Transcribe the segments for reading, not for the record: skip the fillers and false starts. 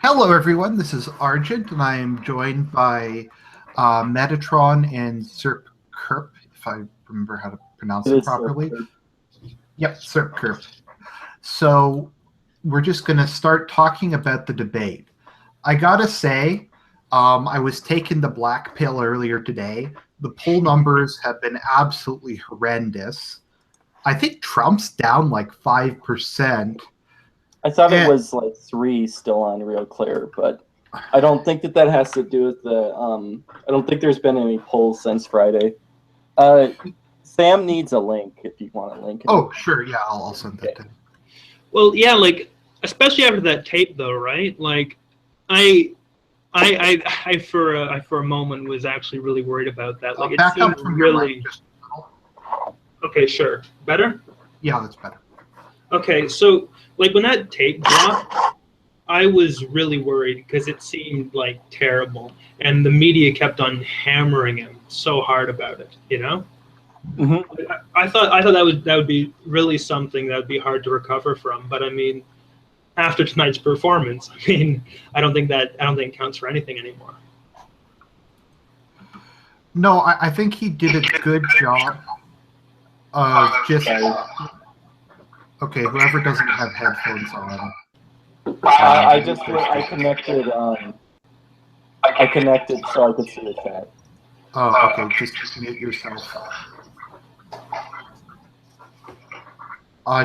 Hello, everyone. This is Argent, and I am joined by Metatron and Sirp Kerp, if I remember how to pronounce it properly. Yep, Sirp Kerp. So we're just going to start talking about the debate. I gotta say, I was taking the black pill earlier today. The poll numbers have been absolutely horrendous. I think Trump's down like 5%. I thought it was like 3 still on Real Clear, but I don't think that has to do with the. I don't think there's been any polls since Friday. Sam needs a link if you want a link. Oh, sure, yeah, I'll send that to him. Well, yeah, like especially after that tape, though, right? Like, I for a moment was actually really worried about that. Like, it seemed really. Okay, sure. Better? Yeah, that's better. Okay, so like when that tape dropped, I was really worried because it seemed like terrible, and the media kept on hammering him so hard about it. You know, I thought that would be really something that would be hard to recover from. But I mean, after tonight's performance, I mean, I don't think it counts for anything anymore. No, I think he did a good job of just. Okay, whoever doesn't have headphones on. I connected. I connected so I could see the chat. Oh, okay. Just mute yourself.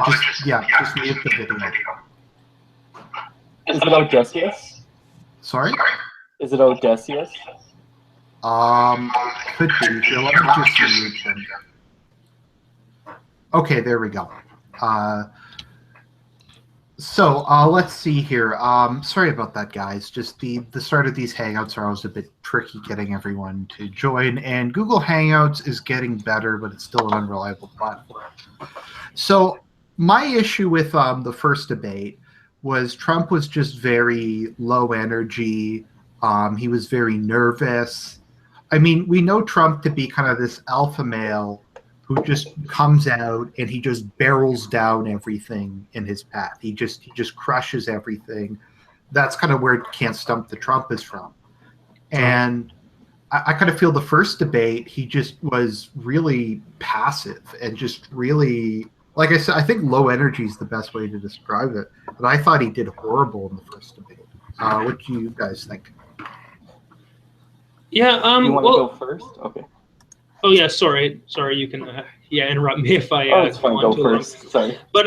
Just mute the video. Is it Odysseus? Sorry? Is it Odysseus? Could be. Here, let me just mute him. Okay, there we go. Let's see here. Sorry about that, guys. Just the start of these Hangouts are always a bit tricky getting everyone to join, and Google Hangouts is getting better, but it's still an unreliable platform. So my issue with the first debate was Trump was just very low energy. He was very nervous. I mean, we know Trump to be kind of this alpha male who just comes out and he just barrels down everything in his path. He just crushes everything. That's kind of where Can't Stump the Trump is from. And I kind of feel the first debate, he just was really passive and just really, like I said, I think low energy is the best way to describe it. But I thought he did horrible in the first debate. What do you guys think? Yeah. You want to go first? Okay. Oh yeah, sorry. You can interrupt me if I. It's fine. Go first. Sorry. But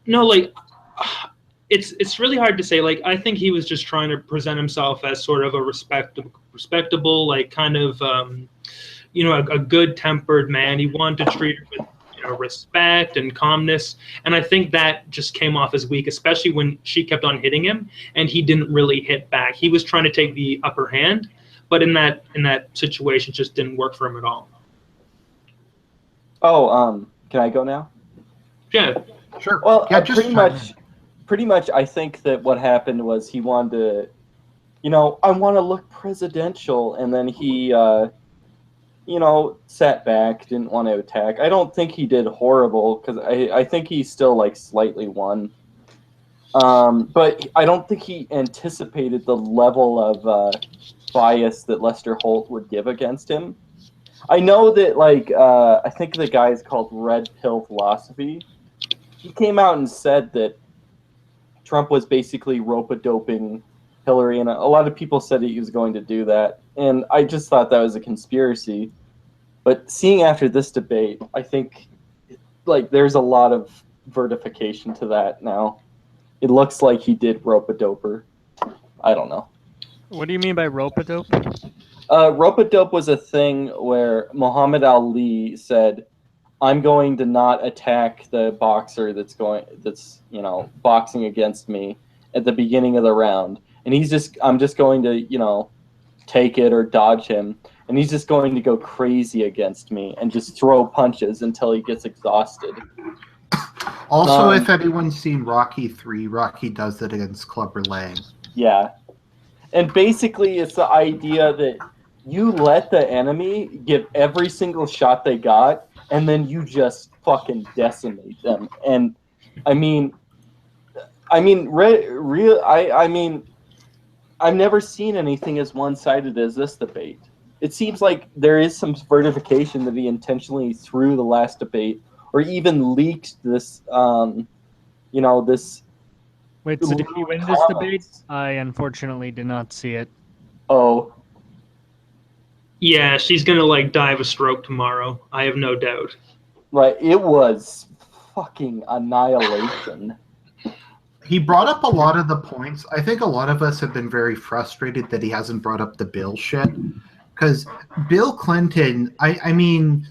no, like it's really hard to say. Like I think he was just trying to present himself as sort of a respectable, like kind of a good-tempered man. He wanted to treat her with respect and calmness, and I think that just came off as weak, especially when she kept on hitting him and he didn't really hit back. He was trying to take the upper hand, but in that situation, it just didn't work for him at all. Oh, can I go now? Yeah, sure. Well, yeah, pretty much, I think that what happened was he wanted to, I want to look presidential, and then he, sat back, didn't want to attack. I don't think he did horrible because I think he still like slightly won. But I don't think he anticipated the level of bias that Lester Holt would give against him. I know that, I think the guy is called Red Pill Philosophy. He came out and said that Trump was basically rope-a-doping Hillary, and a lot of people said he was going to do that. And I just thought that was a conspiracy. But seeing after this debate, I think, there's a lot of verification to that now. It looks like he did rope-a-doper. I don't know. What do you mean by rope-a-dope? Rope-a-dope was a thing where Muhammad Ali said, "I'm going to not attack the boxer that's boxing against me at the beginning of the round, and I'm just going to take it or dodge him, and he's just going to go crazy against me and just throw punches until he gets exhausted." Also, if anyone's seen Rocky 3, Rocky does it against Clubber Lang. Yeah. And basically, it's the idea that you let the enemy get every single shot they got, and then you just fucking decimate them. And I mean, I've never seen anything as one-sided as this debate. It seems like there is some verification that he intentionally threw the last debate, or even leaked this. This. Wait, so did he win this debate? Comments. I unfortunately did not see it. Oh, Yeah, she's gonna like die of a stroke tomorrow. I have no doubt. like it was fucking annihilation. He brought up a lot of the points. I think a lot of us have been very frustrated that he hasn't brought up the Bill shit. Because Bill Clinton, I mean,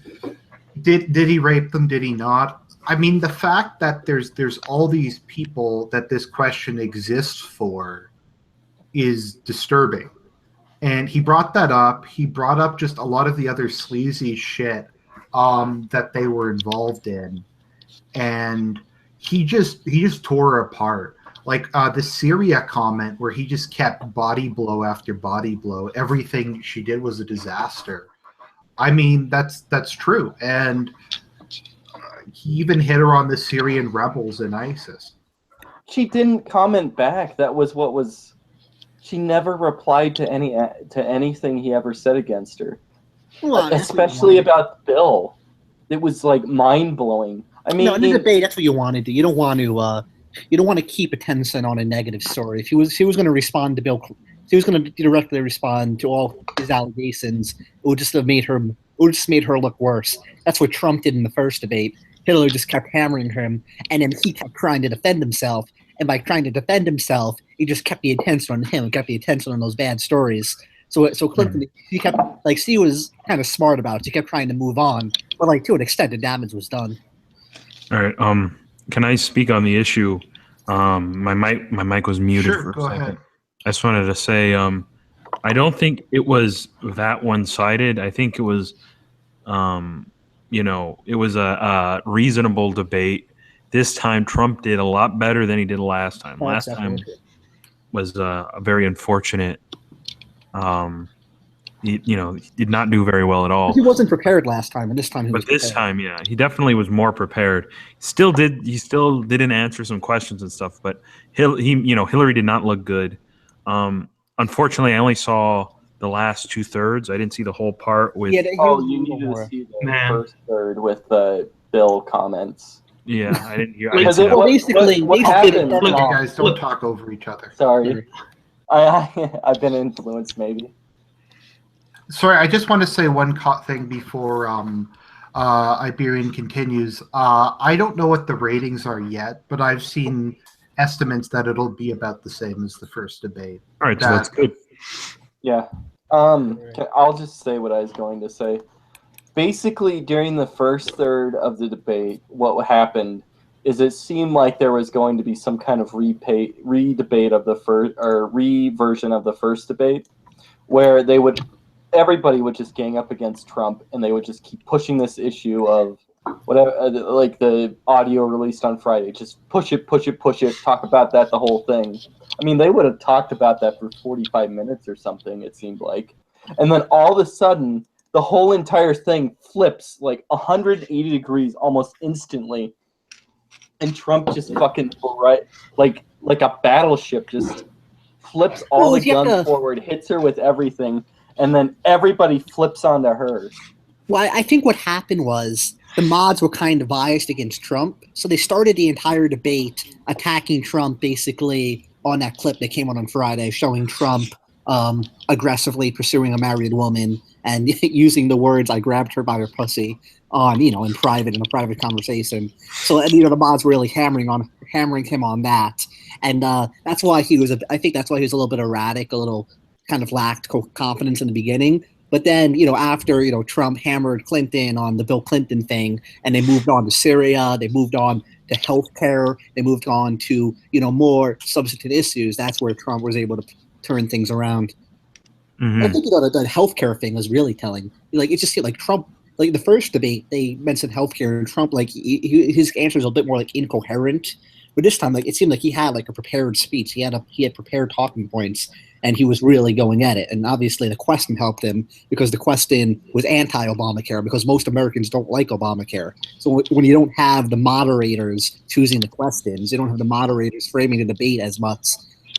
did he rape them? Did he not? I mean, the fact that there's all these people that this question exists for is disturbing. And he brought that up. He brought up just a lot of the other sleazy shit that they were involved in. And he just tore her apart. Like the Syria comment where he just kept body blow after body blow. Everything she did was a disaster. I mean, that's true. And he even hit her on the Syrian rebels and ISIS. She didn't comment back. That was what was. She never replied to anything he ever said against her, especially about Bill. It was like mind blowing. I mean, in the debate, that's what you want to do. You don't want to keep attention on a negative story. If he was going to respond to Bill, if he was going to directly respond to all his allegations, it would just have made her look worse. That's what Trump did in the first debate. Hillary just kept hammering him, and then he kept trying to defend himself. And by trying to defend himself, he just kept the attention on him, kept the attention on those bad stories. So Clinton, he kept she was kind of smart about it. She kept trying to move on, but to an extent, the damage was done. All right. Can I speak on the issue? My mic was muted for a second. Ahead. I just wanted to say, I don't think it was that one-sided. I think it was, it was a reasonable debate. This time, Trump did a lot better than he did last time. Last time was a very unfortunate. He did not do very well at all. He wasn't prepared last time, and this time he was prepared. This time, yeah, he definitely was more prepared. He still didn't answer some questions and stuff, but Hillary did not look good. Unfortunately, I only saw the last 2/3. I didn't see the whole part with. You needed to see the first third with the Bill comments. Yeah, I didn't hear. What happened? Look, you guys don't talk over each other. Sorry, I've been influenced, maybe. Sorry, I just want to say one thing before Iberian continues. I don't know what the ratings are yet, but I've seen estimates that it'll be about the same as the first debate. All right, so that's good. Yeah. I'll just say what I was going to say. Basically, during the first third of the debate, what happened is it seemed like there was going to be some kind of re-debate of the first, or re-version of the first debate, where everybody would just gang up against Trump, and they would just keep pushing this issue of whatever, like the audio released on Friday. Just push it, talk about that, the whole thing. I mean, they would have talked about that for 45 minutes or something, it seemed like. And then all of a sudden, the whole entire thing flips like 180 degrees almost instantly. And Trump just fucking, like a battleship, just flips all the guns forward, hits her with everything, and then everybody flips onto her. Well, I think what happened was the mods were kind of biased against Trump, so they started the entire debate attacking Trump basically on that clip that came on Friday showing Trump aggressively pursuing a married woman and using the words "I grabbed her by her pussy" on in a private conversation. So the mods were really hammering him on that, and that's why he was. I think that's why he was a little bit erratic, a little kind of lacked confidence in the beginning. But then, after, Trump hammered Clinton on the Bill Clinton thing, and they moved on to Syria, they moved on to healthcare, they moved on to, more substantive issues, that's where Trump was able to turn things around. Mm-hmm. I think, the healthcare thing was really telling. It's just like Trump, the first debate, they mentioned healthcare, and Trump, his answers are a bit more, incoherent. But this time, it seemed like he had, a prepared speech. He had prepared talking points, and he was really going at it. And obviously the question helped him because the question was anti-Obamacare because most Americans don't like Obamacare. So when you don't have the moderators choosing the questions, you don't have the moderators framing the debate as much,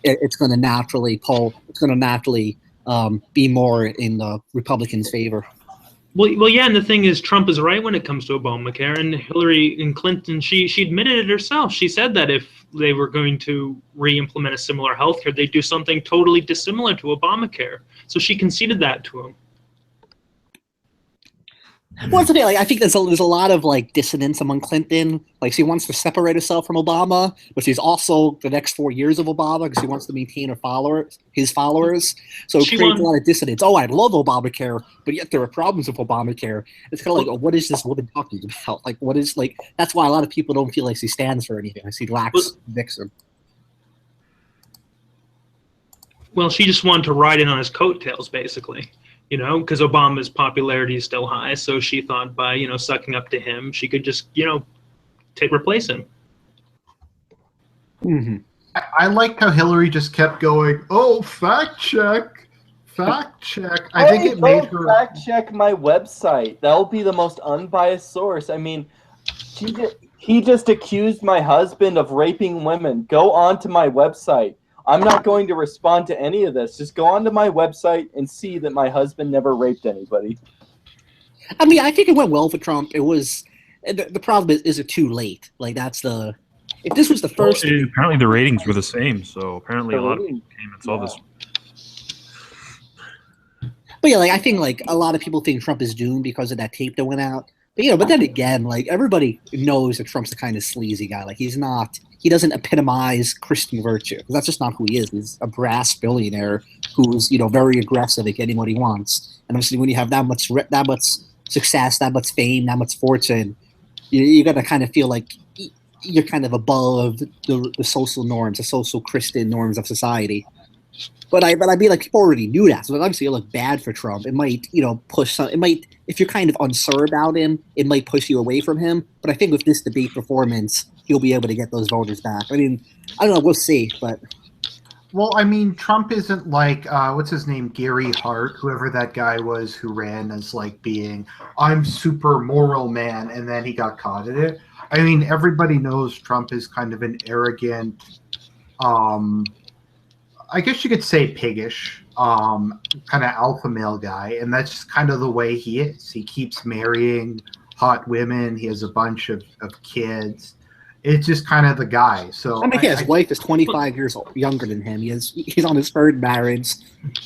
it's going to naturally poll. It's going to naturally be more in the Republicans' favor. Well, yeah, and the thing is, Trump is right when it comes to Obamacare, and Hillary and Clinton, she admitted it herself. She said that if they were going to re-implement a similar healthcare, they'd do something totally dissimilar to Obamacare. So she conceded that to him. Well, that's the thing. Like, I think there's a lot of like dissonance among Clinton. Like, she wants to separate herself from Obama, but she's also the next 4 years of Obama because she wants to maintain his followers. So it creates a lot of dissonance. Oh, I love Obamacare, but yet there are problems with Obamacare. It's kind of like, oh, what is this woman talking about? Like, what is like? That's why a lot of people don't feel like she stands for anything. She lacks conviction. Well, she just wanted to ride in on his coattails, basically. You know, because Obama's popularity is still high, so she thought by, you know, sucking up to him, she could just, you know, replace him. Mm-hmm. I liked how Hillary just kept going, oh, fact check. I think it made her fact check my website. That'll be the most unbiased source. I mean, he just accused my husband of raping women. Go on to my website. I'm not going to respond to any of this. Just go onto my website and see that my husband never raped anybody. I mean, I think it went well for Trump. It was the problem is it too late? Like, that's the if this was the first. Well, apparently the ratings were the same, so apparently a lot of people came and saw this. But yeah, like I think like a lot of people think Trump is doomed because of that tape that went out. But you know, but then again, like everybody knows that Trump's the kind of sleazy guy. Like he doesn't epitomize Christian virtue. That's just not who he is. He's a brass billionaire who's, you know, very aggressive at getting what he wants. And obviously, when you have that much success, that much fame, that much fortune, you got to kind of feel like you're kind of above the social norms, the social Christian norms of society. But I mean, like people already knew that. So obviously, it looked bad for Trump. It might, you know, if you're kind of unsure about him, it might push you away from him. But I think with this debate performance, he'll be able to get those voters back. I mean, I don't know. We'll see. But well, I mean, Trump isn't like what's his name, Gary Hart, whoever that guy was who ran as like being I'm super moral man, and then he got caught at it. I mean, everybody knows Trump is kind of an arrogant. I guess you could say piggish, kind of alpha male guy, and that's just kind of the way he is. He keeps marrying hot women. He has a bunch of kids. It's just kind of the guy. So I mean, his wife is 25 years younger than him. He's on his third marriage.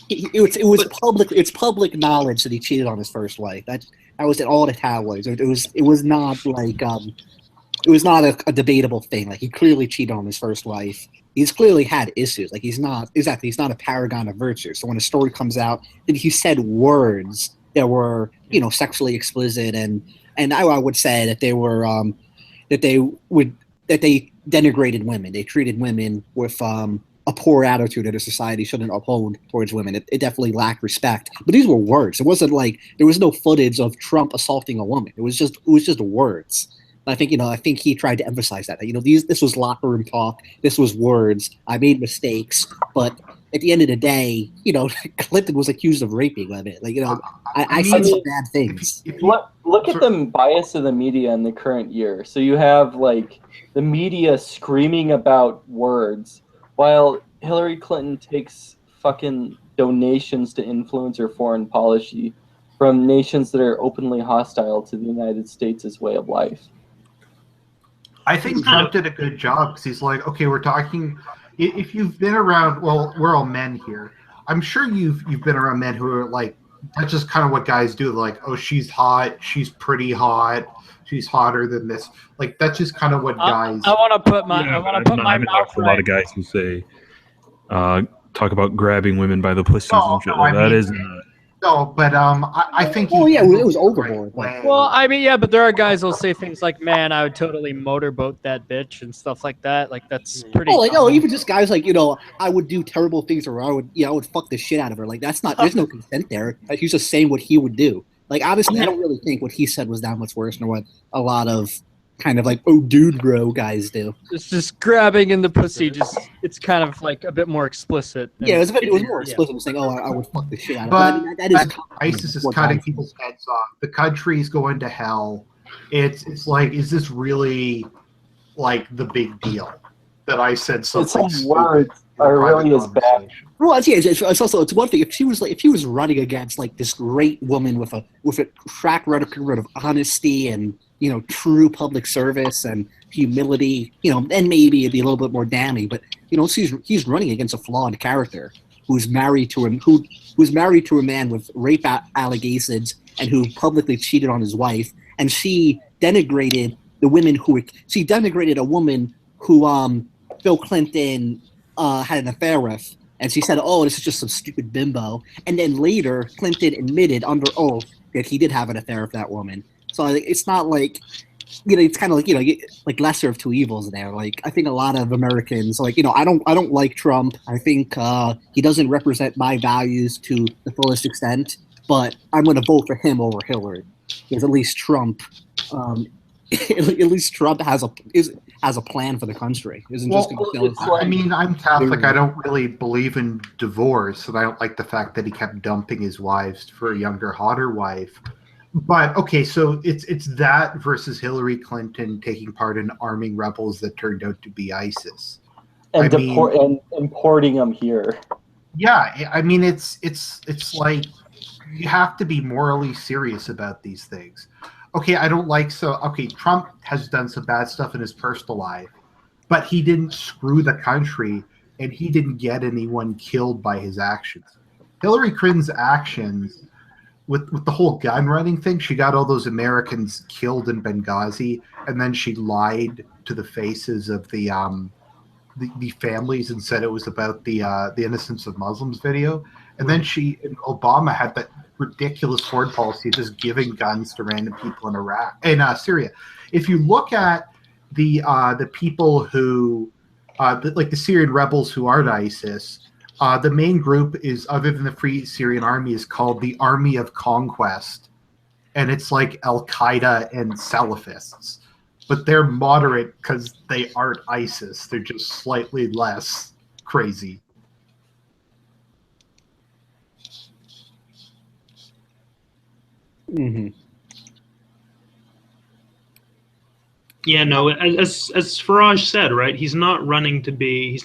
It's public knowledge that he cheated on his first wife. That was in all the tabloids. It was not like it was not a debatable thing. Like he clearly cheated on his first wife. He's clearly had issues. Like he's not a paragon of virtue. So when a story comes out that he said words that were, you know, sexually explicit, and I would say that they were that they denigrated women. They treated women with a poor attitude that a society shouldn't uphold towards women. It definitely lacked respect. But these were words. It wasn't like there was no footage of Trump assaulting a woman. It was just words. I think he tried to emphasize that. You know, this was locker room talk. This was words. I made mistakes, but at the end of the day, you know, Clinton was accused of raping women. Like, you know, I said some bad things. Look at the bias of the media in the current year. So you have like the media screaming about words, while Hillary Clinton takes fucking donations to influence her foreign policy from nations that are openly hostile to the United States' way of life. I think Trump did a good job because he's like, okay, we're talking. If you've been around, well, we're all men here. I'm sure you've been around men who are like, that's just kind of what guys do. Like, oh, she's hot, she's pretty hot, she's hotter than this. Like, that's just kind of what guys. I want to put my mouth a lot of guys who say, talk about grabbing women by the pussies and shit. Like, that is. No, but I think. Oh yeah, it was overboard. Well, I mean, yeah, but there are guys who'll say things like, "Man, I would totally motorboat that bitch" and stuff like that. Like that's pretty. Oh, like even just guys like, you know, I would do terrible things, or I would fuck the shit out of her. Like that's not. There's no consent there. Like, he's just saying what he would do. Like honestly, I don't really think what he said was that much worse than what a lot of kind of like, oh dude bro guys do. It's just grabbing in the pussy. It's kind of like a bit more explicit. Yeah, it was more explicit. Saying, oh, I would fuck the shit out of her. But I mean, that is ISIS is cutting people's heads off. The country's going to hell. It's like, is this really like the big deal? that I said something Some stupid words in a are private really as bad. conversation. Well, it's also one thing if he was running against like this great woman with a track record of honesty and true public service and humility, then maybe it'd be a little bit more damning. But he's running against a flawed character who's married to a man with rape allegations and who publicly cheated on his wife, and she denigrated a woman who Bill Clinton had an affair with. And she said, "Oh, this is just some stupid bimbo." And then later, Clinton admitted under oath that he did have an affair with that woman. So it's not like, it's kind of like like lesser of two evils there. Like I think a lot of Americans, I don't like Trump. I think he doesn't represent my values to the fullest extent. But I'm going to vote for him over Hillary, because at least Trump has a plan for the country. Isn't just going to I mean, I'm Catholic. I don't really believe in divorce, and I don't like the fact that he kept dumping his wives for a younger, hotter wife. But okay, so it's that versus Hillary Clinton taking part in arming rebels that turned out to be ISIS and importing them here. Yeah, I mean, it's like you have to be morally serious about these things. Okay, Trump has done some bad stuff in his personal life, but he didn't screw the country, and he didn't get anyone killed by his actions. Hillary Clinton's actions, with the whole gun running thing, she got all those Americans killed in Benghazi, and then she lied to the faces of the families and said it was about the Innocence of Muslims video. And then Obama had that ridiculous foreign policy of just giving guns to random people in Syria. If you look at the people who, like the Syrian rebels who aren't ISIS, the main group is, other than the Free Syrian Army, is called the Army of Conquest, and it's like Al Qaeda and Salafists, but they're moderate because they aren't ISIS. They're just slightly less crazy. Mm-hmm. Yeah, no. As Faraj said, right? He's not running to be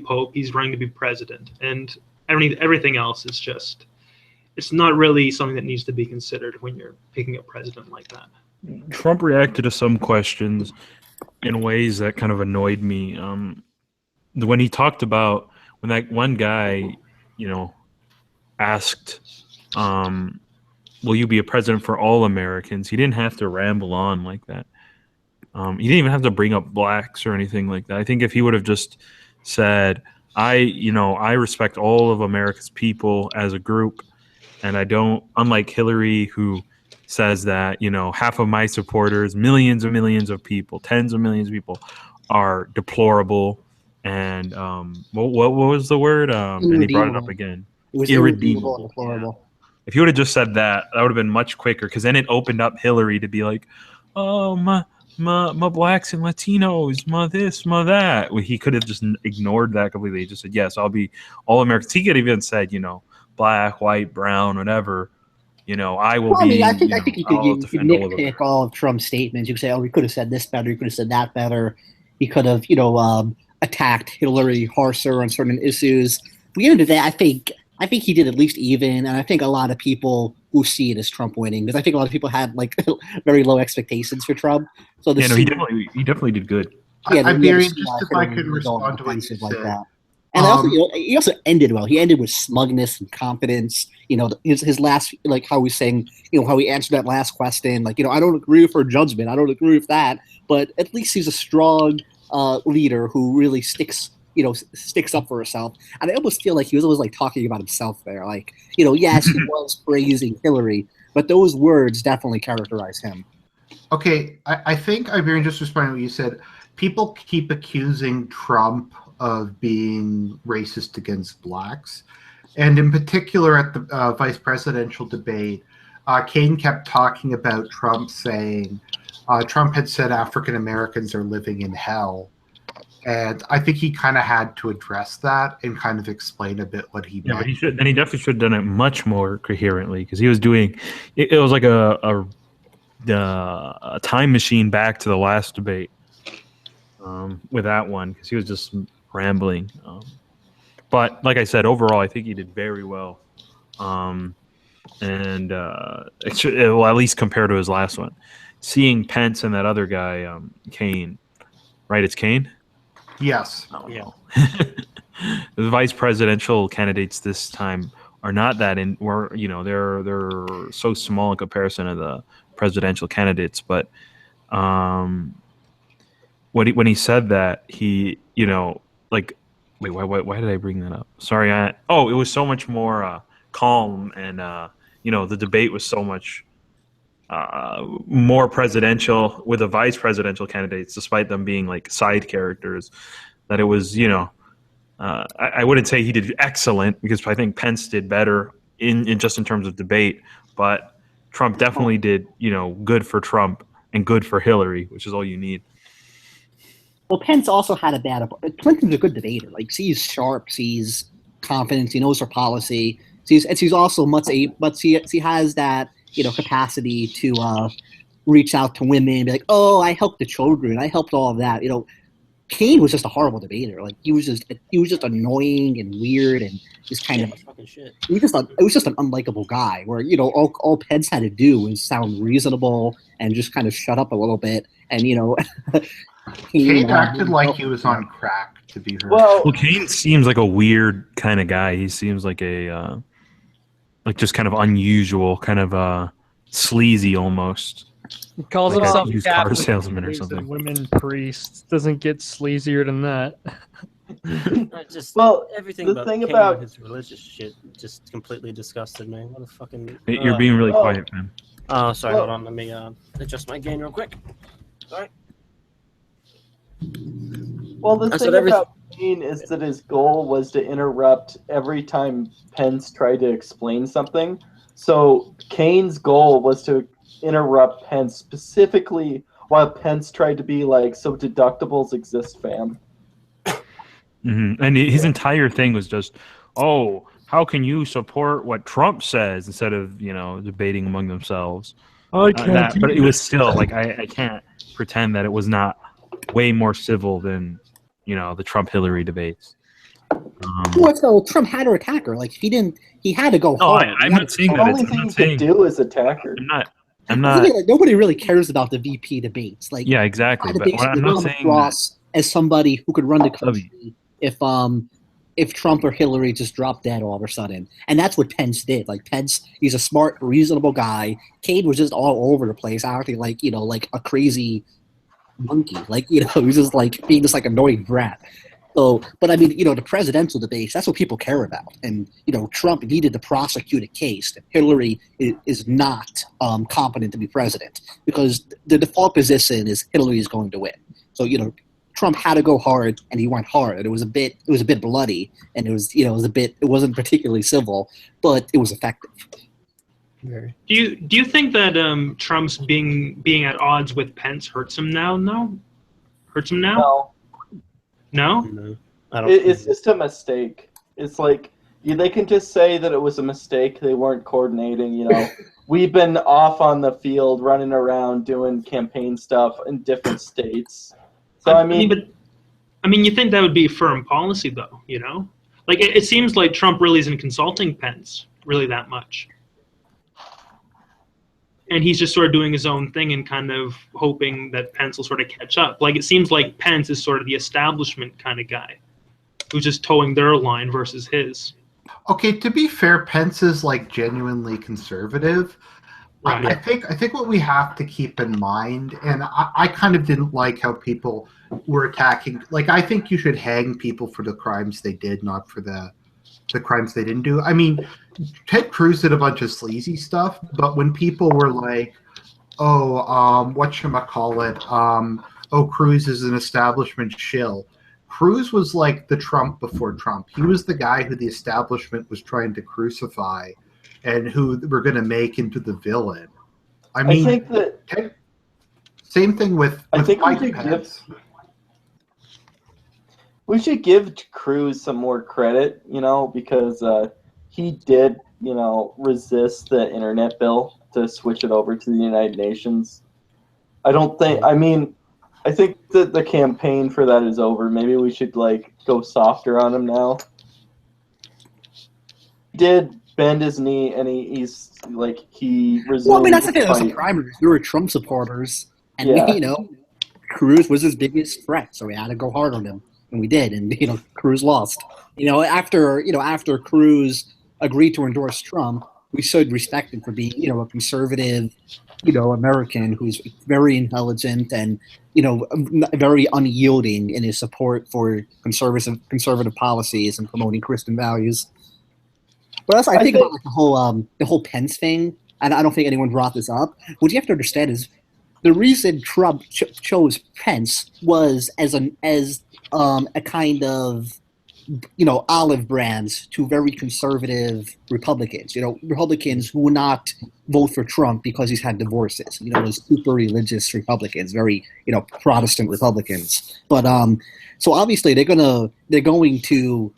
pope. He's running to be president, and everything else is just. It's not really something that needs to be considered when you're picking a president like that. Trump reacted to some questions in ways that kind of annoyed me. When he talked about when that one guy, asked, "Will you be a president for all Americans?" He didn't have to ramble on like that. He didn't even have to bring up blacks or anything like that. I think if he would have just said, I respect all of America's people as a group, and I don't, unlike Hillary, who says that, half of my supporters, millions and millions of people, tens of millions of people are deplorable. And what was the word? And he brought it up again. It was irredeemable. And deplorable. Yeah. If you would have just said that, that would have been much quicker, because then it opened up Hillary to be like, oh, my blacks and Latinos, my this, my that. Well, he could have just ignored that completely. He just said, yes, I'll be all Americans. He could have even said, black, white, brown, whatever. I will be. I think you could nitpick all of Trump's statements. You could say, oh, he could have said this better. He could have said that better. He could have, attacked Hillary harsher on certain issues. At the end of the day, I think he did at least even, and I think a lot of people will see it as Trump winning, because I think a lot of people had very low expectations for Trump. So he definitely did good. Yeah, I'm very interested if I could respond to what you said. That. And he also ended well. He ended with smugness and confidence. His last, how he saying, how he answered that last question. I don't agree with her judgment. I don't agree with that. But at least he's a strong leader who really sticks up for herself. And I almost feel like he was always talking about himself there. Yes, he was praising Hillary, but those words definitely characterize him. Okay, I think I'm very just responding to what you said. People keep accusing Trump of being racist against blacks. And in particular at the vice presidential debate, Kane kept talking about Trump saying, Trump had said African Americans are living in hell. And I think he kind of had to address that and kind of explain a bit what he meant. But he definitely should have done it much more coherently, because he was doing it was like a time machine back to the last debate. with that one because he was just rambling. But like I said, overall, I think he did very well. And well, at least compared to his last one. Seeing Pence and that other guy, Kane, right? It's Kane? Yes. Oh, Yeah. no. The vice presidential candidates this time are not that they're so small in comparison to the presidential candidates. But when he said that, he like wait, why did I bring that up? Sorry, it was so much more calm, and the debate was so much more presidential with the vice presidential candidates, despite them being like side characters. That it was, I wouldn't say he did excellent because I think Pence did better in just in terms of debate, but Trump definitely did, good for Trump and good for Hillary, which is all you need. Well, Pence also had a bad. Clinton's a good debater. Like, he's sharp, he's confident, he knows her policy. He's also but he has that capacity to reach out to women, be like, "Oh, I helped the children, I helped all of that." Kane was just a horrible debater. Like, he was just annoying and weird and just kind of fucking shit. It was just an unlikable guy. Where all Pence had to do was sound reasonable and just kind of shut up a little bit, and Kane acted like he was on crack, to be heard. Well, Kane seems like a weird kind of guy. He seems like a just kind of unusual, kind of sleazy almost. He calls Like a himself used Catholic car salesman or priest and something. Women priests. Doesn't get sleazier than that. Everything the about thing Kane about- and his religious shit just completely disgusted me. What a fucking. You're being really quiet, man. Oh, sorry. Hold on. Let me adjust my gain real quick. Sorry. Well, the I thing said about Kane is that his goal was to interrupt every time Pence tried to explain something. So Kane's goal was to interrupt Pence specifically while Pence tried to be like, "So deductibles exist, fam." Mm-hmm. And his entire thing was just, how can you support what Trump says instead of debating among themselves? I can't. But it was still like I can't pretend that it was not way more civil than the Trump-Hillary debates. Well, Trump had to attack her. Like, he had to go No, hard. I'm not saying The that. only thing he could do is attack her. I'm The not. thing is, like, nobody really cares about the VP debates. Like, Yeah, exactly. had to But basically I'm not run saying across as somebody who could run the country if Trump or Hillary just dropped dead all of a sudden. And that's what Pence did. Like, Pence, he's a smart, reasonable guy. Cade was just all over the place, acting like like a crazy monkey. Like, he was just like being this like annoying brat. So, but I mean, the presidential debates, that's what people care about. And, Trump needed to prosecute a case that Hillary is not competent to be president, because the default position is Hillary is going to win. So, Trump had to go hard, and he went hard. And it was a bit bloody, and it wasn't particularly civil, but it was effective. Very. Do you think that Trump's being at odds with Pence hurts him now? No, hurts him now. No. No, I don't. It's just a mistake. It's like they can just say that it was a mistake. They weren't coordinating. We've been off on the field, running around doing campaign stuff in different states. So I mean, you think that would be firm policy, though? Like it seems like Trump really isn't consulting Pence really that much, and he's just sort of doing his own thing and kind of hoping that Pence will sort of catch up. Like, it seems like Pence is sort of the establishment kind of guy who's just towing their line versus his. Okay, to be fair, Pence is like genuinely conservative. Right. I think what we have to keep in mind, and I kind of didn't like how people were attacking. Like, I think you should hang people for the crimes they did, not for the crimes they didn't do. I mean, Ted Cruz did a bunch of sleazy stuff, but when people were like, Cruz is an establishment shill. Cruz was like the Trump before Trump. He was the guy who the establishment was trying to crucify and who we're going to make into the villain. I mean, think that same thing with Mike Pence. We should give Cruz some more credit, because he did, resist the internet bill to switch it over to the United Nations. I I think that the campaign for that is over. Maybe we should like go softer on him now. He did bend his knee, and he resumed. Well, I mean, that's the thing. the Those are fight. primaries. We were Trump supporters, and Yeah. Cruz was his biggest threat, so we had to go hard on him, and we did. And Cruz lost. After Cruz agreed to endorse Trump, we showed respect him for being, a conservative, American who's very intelligent and, very unyielding in his support for conservative policies and promoting Christian values. But also, I think about the whole Pence thing, and I don't think anyone brought this up. What you have to understand is the reason Trump chose Pence was as a kind of olive brands to very conservative Republicans. Republicans who would not vote for Trump because he's had divorces. Those super religious Republicans, very Protestant Republicans. But so obviously they're going to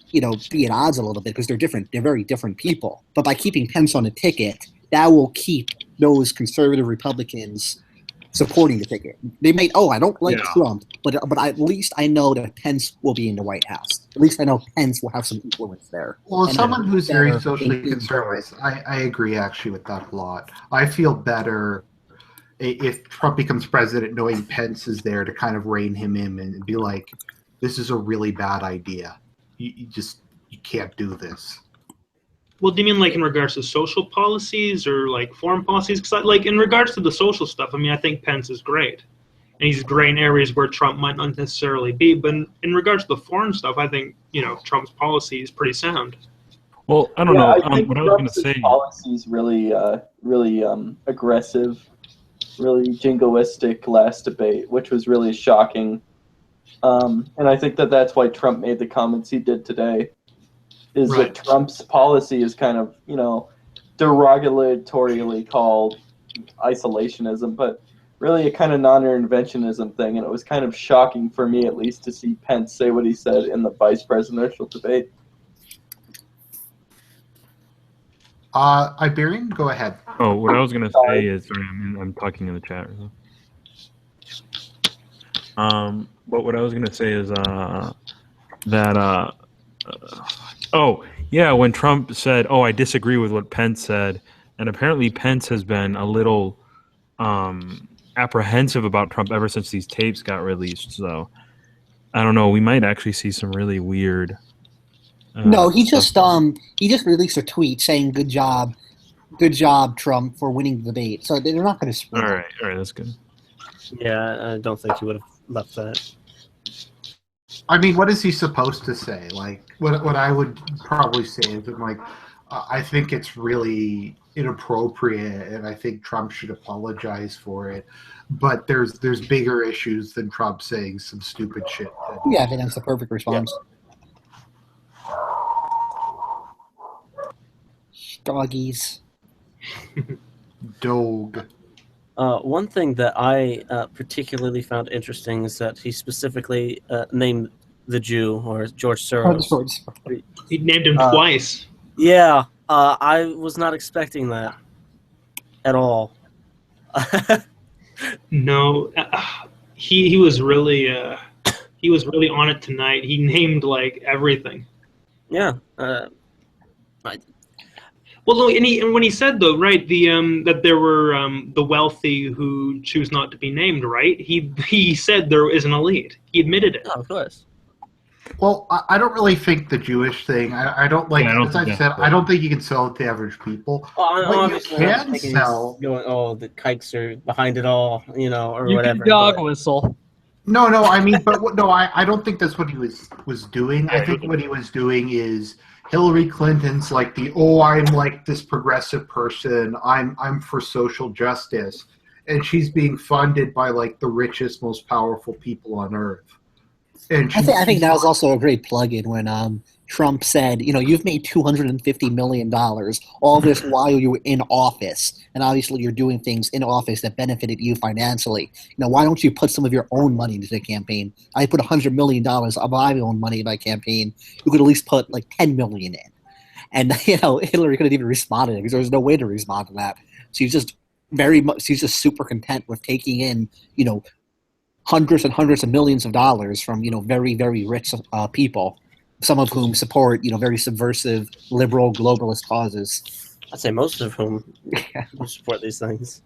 be at odds a little bit because they're different. They're very different people. But by keeping Pence on the ticket, that will keep those conservative Republicans supporting the ticket. They may, I don't like Trump, but at least I know that Pence will be in the White House. At least I know Pence will have some influence there. Well, as someone who's very socially conservative, I agree actually with that a lot. I feel better if Trump becomes president knowing Pence is there to kind of rein him in and be like, this is a really bad idea. You can't do this. Well, do you mean like in regards to social policies or like foreign policies? Because like in regards to the social stuff, I think Pence is great. And he's great in areas where Trump might not necessarily be. But in regards to the foreign stuff, I think, Trump's policy is pretty sound. Well, I don't know. I think what I was going to say. Policy is really aggressive, really jingoistic last debate, which was really shocking. And I think that's why Trump made the comments he did today. Is right. That Trump's policy is kind of, derogatorily called isolationism, but really a kind of non-interventionism thing. And it was kind of shocking for me, at least, to see Pence say what he said in the vice presidential debate. Iberian, go ahead. Oh, what I was going to say is, sorry, I'm talking in the chat. But what I was going to say is that when Trump said, I disagree with what Pence said, and apparently Pence has been a little apprehensive about Trump ever since these tapes got released. So I don't know. We might actually see some really weird. No, he just released a tweet saying good job, Trump, for winning the debate. So they're not going to split. All right, that's good. Yeah, I don't think he would have left that. What is he supposed to say? Like, what I would probably say is, I think it's really inappropriate, and I think Trump should apologize for it. But there's bigger issues than Trump saying some stupid shit. Yeah, I think that's the perfect response. Yeah. Doggies. Dog. One thing that I particularly found interesting is that he specifically named the Jew, or George Soros. He named him twice. Yeah, I was not expecting that at all. No, he was really on it tonight. He named like everything. Yeah. Well, no, and when he said though, right, that there were the wealthy who choose not to be named, right? He said there is an elite. He admitted it. Oh, of course. Well, I don't really think the Jewish thing. I don't like. Yeah, as I said, I don't think you can sell it to average people. Well, you can sell. Going, the kikes are behind it all, or you whatever. Can dog whistle. No, I don't think that's what he was doing. I think what he was doing is Hillary Clinton's like I'm like this progressive person. I'm for social justice, and she's being funded by like the richest, most powerful people on earth. And I think that was also a great plug-in when Trump said, you've made $250 million, all this while you were in office, and obviously you're doing things in office that benefited you financially. Why don't you put some of your own money into the campaign? I put $100 million of my own money in my campaign. You could at least put like $10 million in. And, Hillary couldn't even respond to it because there was no way to respond to that. She's just super content with taking in, hundreds and hundreds of millions of dollars from very, very rich people, some of whom support very subversive liberal globalist causes. I'd say most of whom support these things.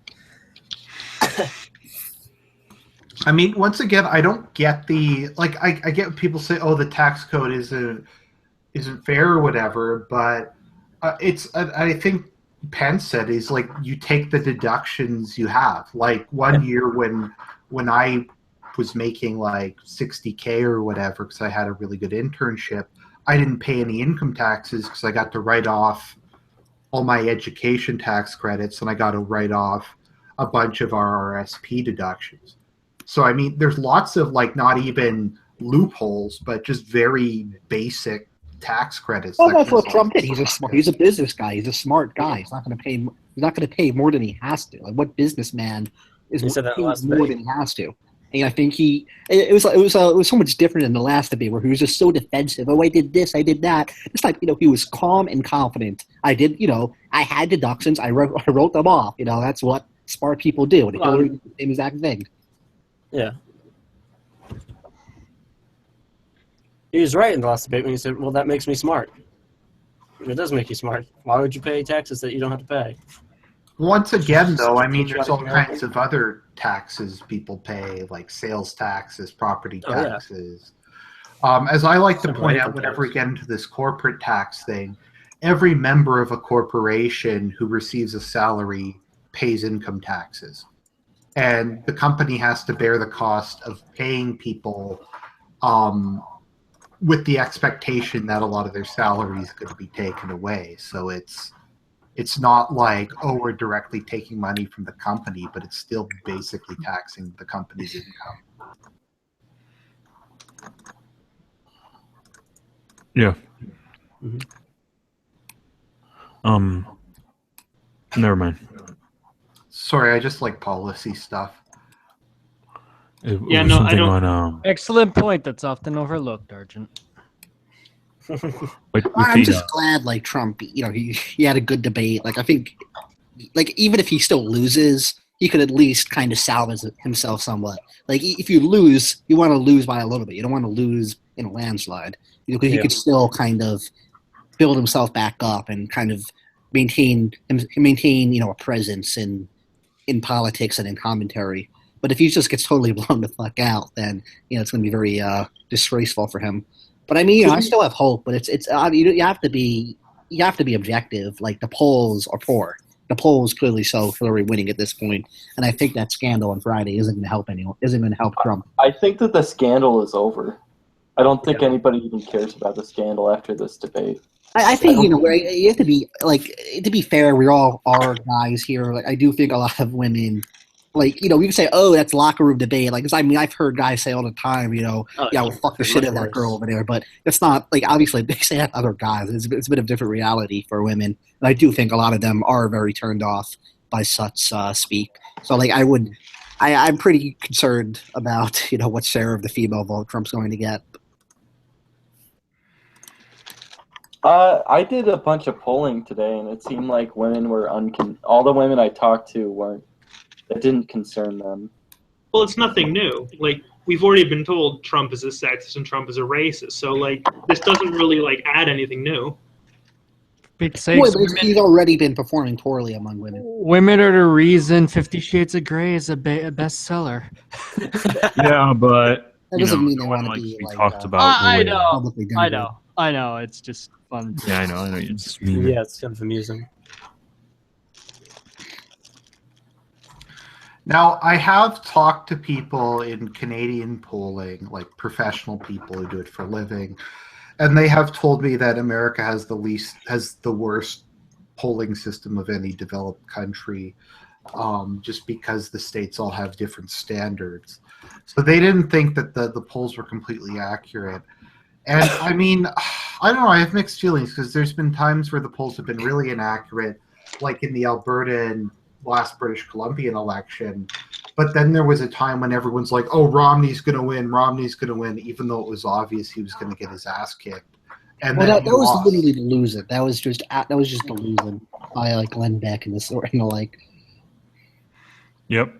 I mean, once again, I don't get the I get when people say, "Oh, the tax code isn't fair" or whatever, but I think Pence said is like you take the deductions you have. Like one year when I was making like $60K or whatever because I had a really good internship, I didn't pay any income taxes because I got to write off all my education tax credits and I got to write off a bunch of RRSP deductions. So, I mean, there's lots of, like, not even loopholes, but just very basic tax credits. Well, that's what Trump did. He's a business guy. He's a smart guy. He's not going to pay more than he has to. Like, what businessman is paying more than he has to? And I think it was so much different in the last debate where he was just so defensive. Oh, I did this, I did that. It's like, he was calm and confident. I did, I had deductions. I wrote them off. That's what smart people do. And Hillary did the same exact thing. Yeah. He was right in the last debate when he said, well, that makes me smart. It does make you smart. Why would you pay taxes that you don't have to pay? Once again, though, I mean, there's all kinds of other taxes people pay, like sales taxes, property taxes. Yeah. As I like to point out whenever we get into this corporate tax thing, every member of a corporation who receives a salary pays income taxes. And the company has to bear the cost of paying people with the expectation that a lot of their salary is going to be taken away. So it's not like, oh, we're directly taking money from the company, but it's still basically taxing the company's income. Yeah. Never mind. Sorry, I just like policy stuff. Yeah, no, I don't. Excellent point. That's often overlooked, Argent. I'm just glad, like Trump, he had a good debate. Like I think, like even if he still loses, he could at least kind of salvage himself somewhat. Like if you lose, you want to lose by a little bit. You don't want to lose in a landslide. Because he could still kind of build himself back up and kind of maintain a presence in politics and in commentary. But if he just gets totally blown the fuck out, then it's going to be very disgraceful for him. But I mean, I still have hope. But it's you have to be objective. Like the polls are poor. The polls clearly show Hillary winning at this point, and I think that scandal on Friday isn't going to help anyone. Isn't going to help Trump. I think that the scandal is over. I don't think anybody even cares about the scandal after this debate. I think you have to be to be fair. We all are guys here. Like I do think a lot of women. Like, we can say, oh, that's locker room debate. Like, I mean, I've heard guys say all the time, we'll fuck the shit out of that girl over there. But it's not, like, obviously, they say that to other guys. It's a bit of a different reality for women. And I do think a lot of them are very turned off by such speak. So, like, I'm pretty concerned about, what share of the female vote Trump's going to get. I did a bunch of polling today, and it seemed like women were all the women I talked to weren't. It didn't concern them. Well, it's nothing new. Like, we've already been told Trump is a sexist and Trump is a racist. So, like, this doesn't really, like, add anything new. He's already been performing poorly among women. Women are the reason 50 Shades of Grey is a bestseller. Yeah, but that doesn't mean they want to be talked about. I know. It's just fun. Yeah, I know. You're just mean. Yeah, it's kind of amusing. Now, I have talked to people in Canadian polling, like professional people who do it for a living, and they have told me that America has the worst polling system of any developed country, just because the states all have different standards. So they didn't think that the polls were completely accurate. And I mean, I don't know, I have mixed feelings because there's been times where the polls have been really inaccurate, like in the Alberta and last British Columbian election. But then there was a time when everyone's like, oh, Romney's going to win, even though it was obvious he was going to get his ass kicked. And that was literally the losing. That was just the losing by like Glenn Beck and the like. Yep.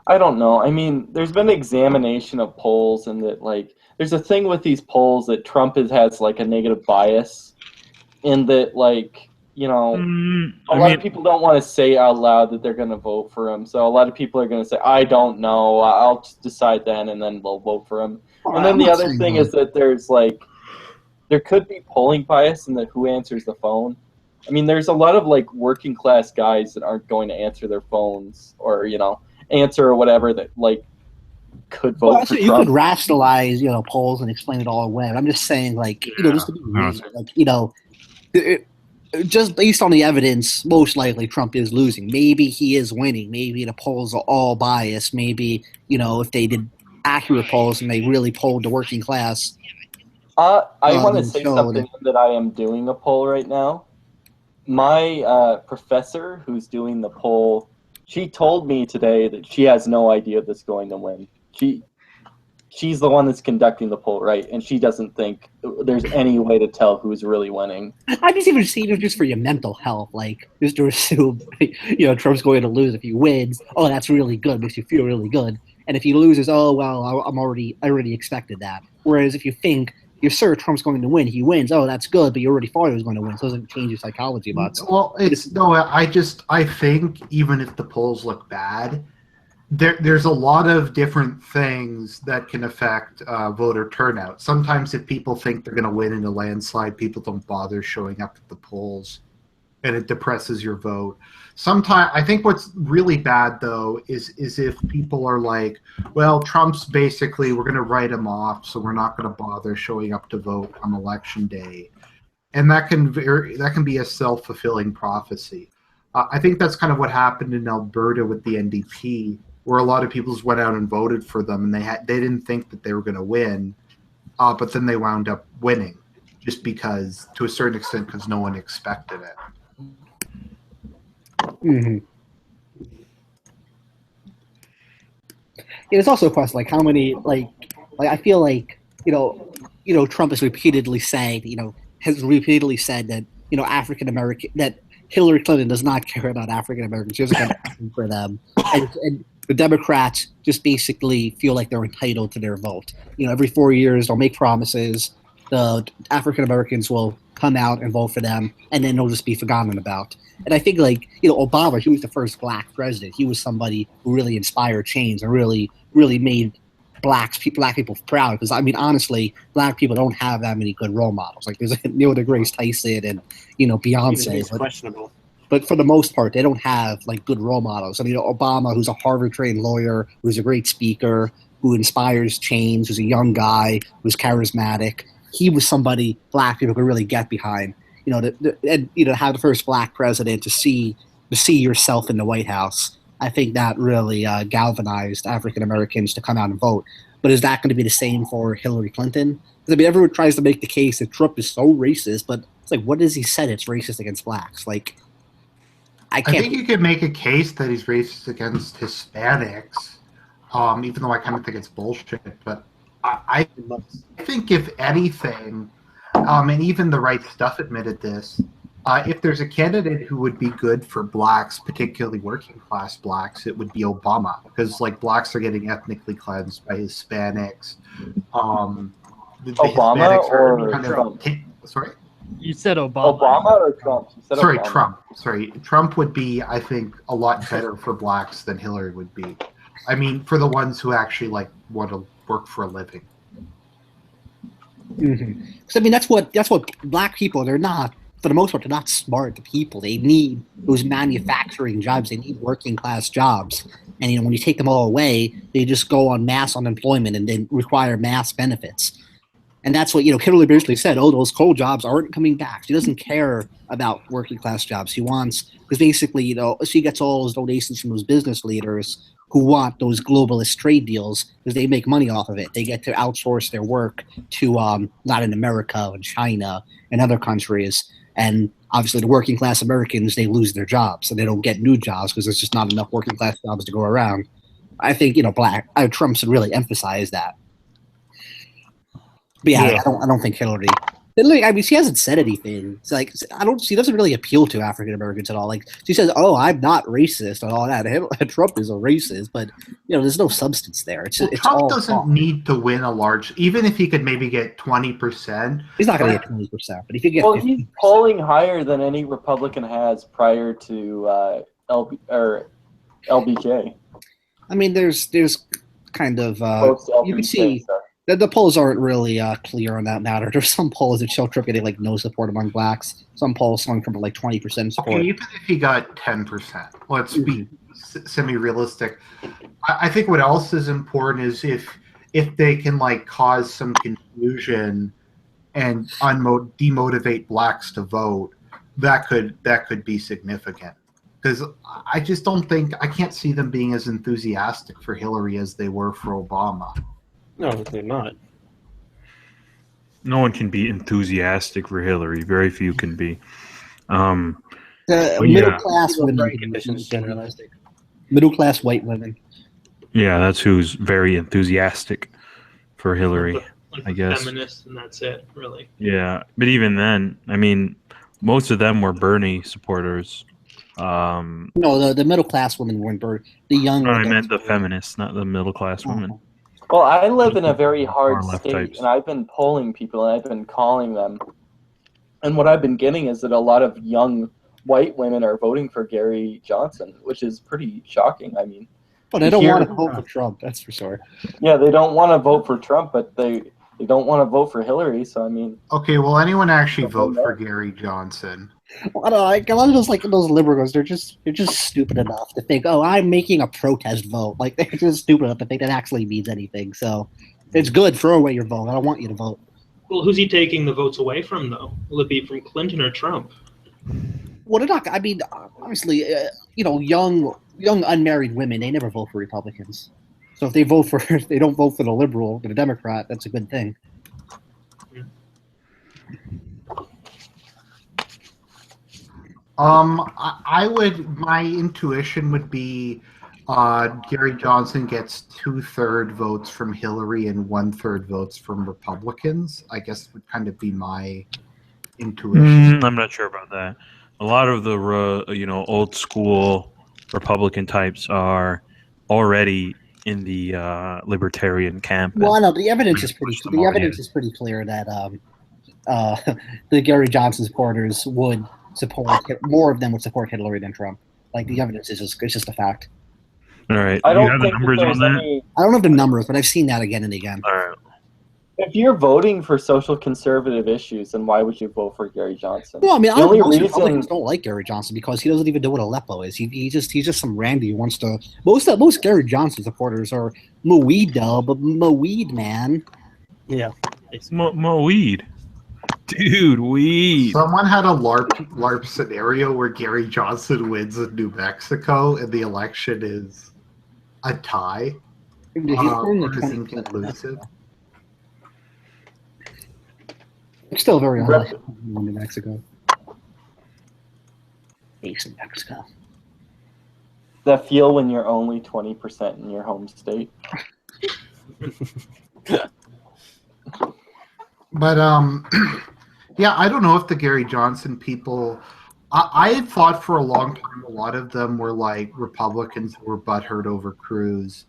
I don't know. I mean, there's been examination of polls, and that like there's a thing with these polls that Trump has like a negative bias, in that like a lot of people don't want to say out loud that they're going to vote for him. So a lot of people are going to say, "I don't know. I'll just decide then," and then they'll vote for him. And then the other thing is that there could be polling bias in that who answers the phone. I mean, there's a lot of like working class guys that aren't going to answer their phones or answer or whatever that like could vote for you Trump. could rationalize polls and explain it all away. I'm just saying like just to be reasonable, like just based on the evidence, most likely Trump is losing. Maybe he is winning. Maybe the polls are all biased. Maybe if they did accurate polls and they really polled the working class. I want to say something that I am doing a poll right now. My professor who's doing the poll, she told me today that she has no idea that's going to win. She's the one that's conducting the poll, right? And she doesn't think there's any way to tell who's really winning. I just even see it just for your mental health, like just to assume Trump's going to lose. If he wins, oh, that's really good, makes you feel really good. And if he loses, oh well, I already expected that. Whereas if you think you're sure Trump's going to win, he wins, oh that's good, but you already thought he was going to win, so it doesn't change your psychology much. Well, I think even if the polls look bad, there's a lot of different things that can affect voter turnout. Sometimes if people think they're going to win in a landslide, people don't bother showing up at the polls, and it depresses your vote. Sometimes I think what's really bad though is if people are like, well, Trump's basically, we're going to write him off, so we're not going to bother showing up to vote on election day, and that can be a self-fulfilling prophecy. I think that's kind of what happened in Alberta with the NDP, where a lot of people just went out and voted for them, and they didn't think that they were going to win, but then they wound up winning, just because, to a certain extent, because no one expected it. Mm-hmm. It's also a question like how many like I feel like Trump has repeatedly said that African American, that Hillary Clinton does not care about African Americans. She doesn't care for them, and the Democrats just basically feel like they're entitled to their vote. Every 4 years they'll make promises. The African Americans will come out and vote for them, and then they'll just be forgotten about. And I think Obama, he was the first black president. He was somebody who really inspired change and really made black people proud. Because I mean, honestly, black people don't have that many good role models. Like there's Neil deGrasse Tyson and Beyonce. It's questionable. But for the most part, they don't have like good role models. I mean, Obama, who's a Harvard-trained lawyer, who's a great speaker, who inspires change, who's a young guy, who's charismatic. He was somebody black people could really get behind. To have the first black president, to see yourself in the White House. I think that really galvanized African Americans to come out and vote. But is that going to be the same for Hillary Clinton? Because I mean, everyone tries to make the case that Trump is so racist, but it's like, what has he said? It's racist against blacks. Like, I think you could make a case that he's racist against Hispanics, even though I kind of think it's bullshit. But I think if anything, and even the Right Stuff admitted this, if there's a candidate who would be good for blacks, particularly working class blacks, it would be Obama, because like blacks are getting ethnically cleansed by Hispanics. Obama Hispanics or kind Trump? Sorry? You said Obama. Obama or Trump? You said Sorry, Obama. Trump. Sorry, Trump would be, I think, a lot better for blacks than Hillary would be. I mean, for the ones who actually want to work for a living. Mm-hmm. So, I mean, that's what black people, they're not, for the most part, they're not smart people. They need those manufacturing jobs. They need working class jobs. And when you take them all away, they just go on mass unemployment and then require mass benefits. And that's what Hillary basically said. Oh, those coal jobs aren't coming back. She doesn't care about working class jobs. She wants, because basically she gets all those donations from those business leaders who want those globalist trade deals because they make money off of it. They get to outsource their work to Latin America and China and other countries. And obviously the working class Americans, they lose their jobs and they don't get new jobs because there's just not enough working class jobs to go around. I think Trump should really emphasize that. But yeah, I don't think Hillary Literally, I mean, she hasn't said anything. It's like she doesn't really appeal to African Americans at all. Like she says, "Oh, I'm not racist and all that." Trump is a racist, but there's no substance there. It's Trump all doesn't talk. need to win a large, even if he could maybe get 20%. He's not going to get 20%, but if you get Well, 50%, he's polling higher than any Republican has prior to LBJ. I mean, there's kind of Post you can LBJ, see sorry. that the polls aren't really clear on that matter. There's some polls that show Trump getting like no support among blacks. Some polls showing Trump like 20% support. Okay, even if he got 10%, let's be semi-realistic. I think what else is important is if they can like cause some confusion and demotivate blacks to vote, that could be significant. Because I just don't think I can't see them being as enthusiastic for Hillary as they were for Obama. No, they're not. No one can be enthusiastic for Hillary. Very few can be. Middle class women, middle class white women. Yeah, that's who's very enthusiastic for Hillary. Like I guess. Feminists, and that's it, really. Yeah, but even then, I mean, most of them were Bernie supporters. No, the middle class women weren't the young. I meant the feminists, not the middle class women. Well, I live in a very hard Far left state, types. and I've been polling people, and I've been calling them. And what I've been getting is that a lot of young white women are voting for Gary Johnson, which is pretty shocking. I mean, but I don't want to vote for Trump, that's for sure. Yeah, they don't want to vote for Trump, but they don't want to vote for Hillary. So I mean, okay, will anyone actually vote for Gary Johnson? Well, I don't know, like, a lot of those liberals, they're just stupid enough to think, oh, I'm making a protest vote. Like they're just stupid enough to think that actually means anything. So it's good. Throw away your vote. I don't want you to vote. Well, who's he taking the votes away from, though? Will it be from Clinton or Trump? Well, they're not. I mean, obviously, young unmarried women, they never vote for Republicans. So if they don't vote for the liberal, the Democrat, that's a good thing. My intuition would be Gary Johnson gets 2/3 votes from Hillary and 1/3 votes from Republicans. I guess would kind of be my intuition. I'm not sure about that. A lot of the old school Republican types are already in the libertarian camp. Well, no, the evidence is pretty. The evidence is pretty clear that the Gary Johnson supporters would support more of them would support Hillary than Trump. Like the evidence is just a fact. All right. I don't you have the think numbers on that? I don't have the numbers, but I've seen that again and again. All right. if you're voting for social conservative issues, then why would you vote for Gary Johnson? Well, I mean, The only most reason- Republicans don't like Gary Johnson because he doesn't even know what Aleppo is. He's just some randy who wants to. Most Gary Johnson supporters are Moeed though, but Moeed, man. Yeah. Weed. Dude, weed. Someone had a LARP scenario where Gary Johnson wins in New Mexico and the election is a tie. Dude, he's pulling the Or is 20% inconclusive. It's still very unlikely in New Mexico. Ace in Mexico. That feel when you're only 20% in your home state. But yeah, I don't know if the Gary Johnson people. I had thought for a long time a lot of them were like Republicans who were butthurt over Cruz,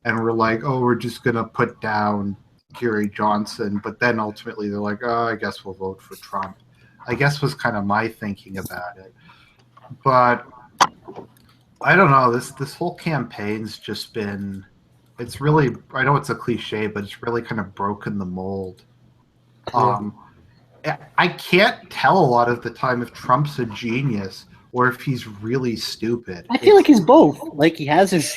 and were like, "Oh, we're just gonna put down Gary Johnson." But then ultimately they're like, "Oh, I guess we'll vote for Trump." I guess was kind of my thinking about it. But I don't know. This whole campaign's just been. It's really. I know it's a cliche, but it's really kind of broken the mold. I can't tell a lot of the time if Trump's a genius or if he's really stupid. I feel like he's both. Like he has his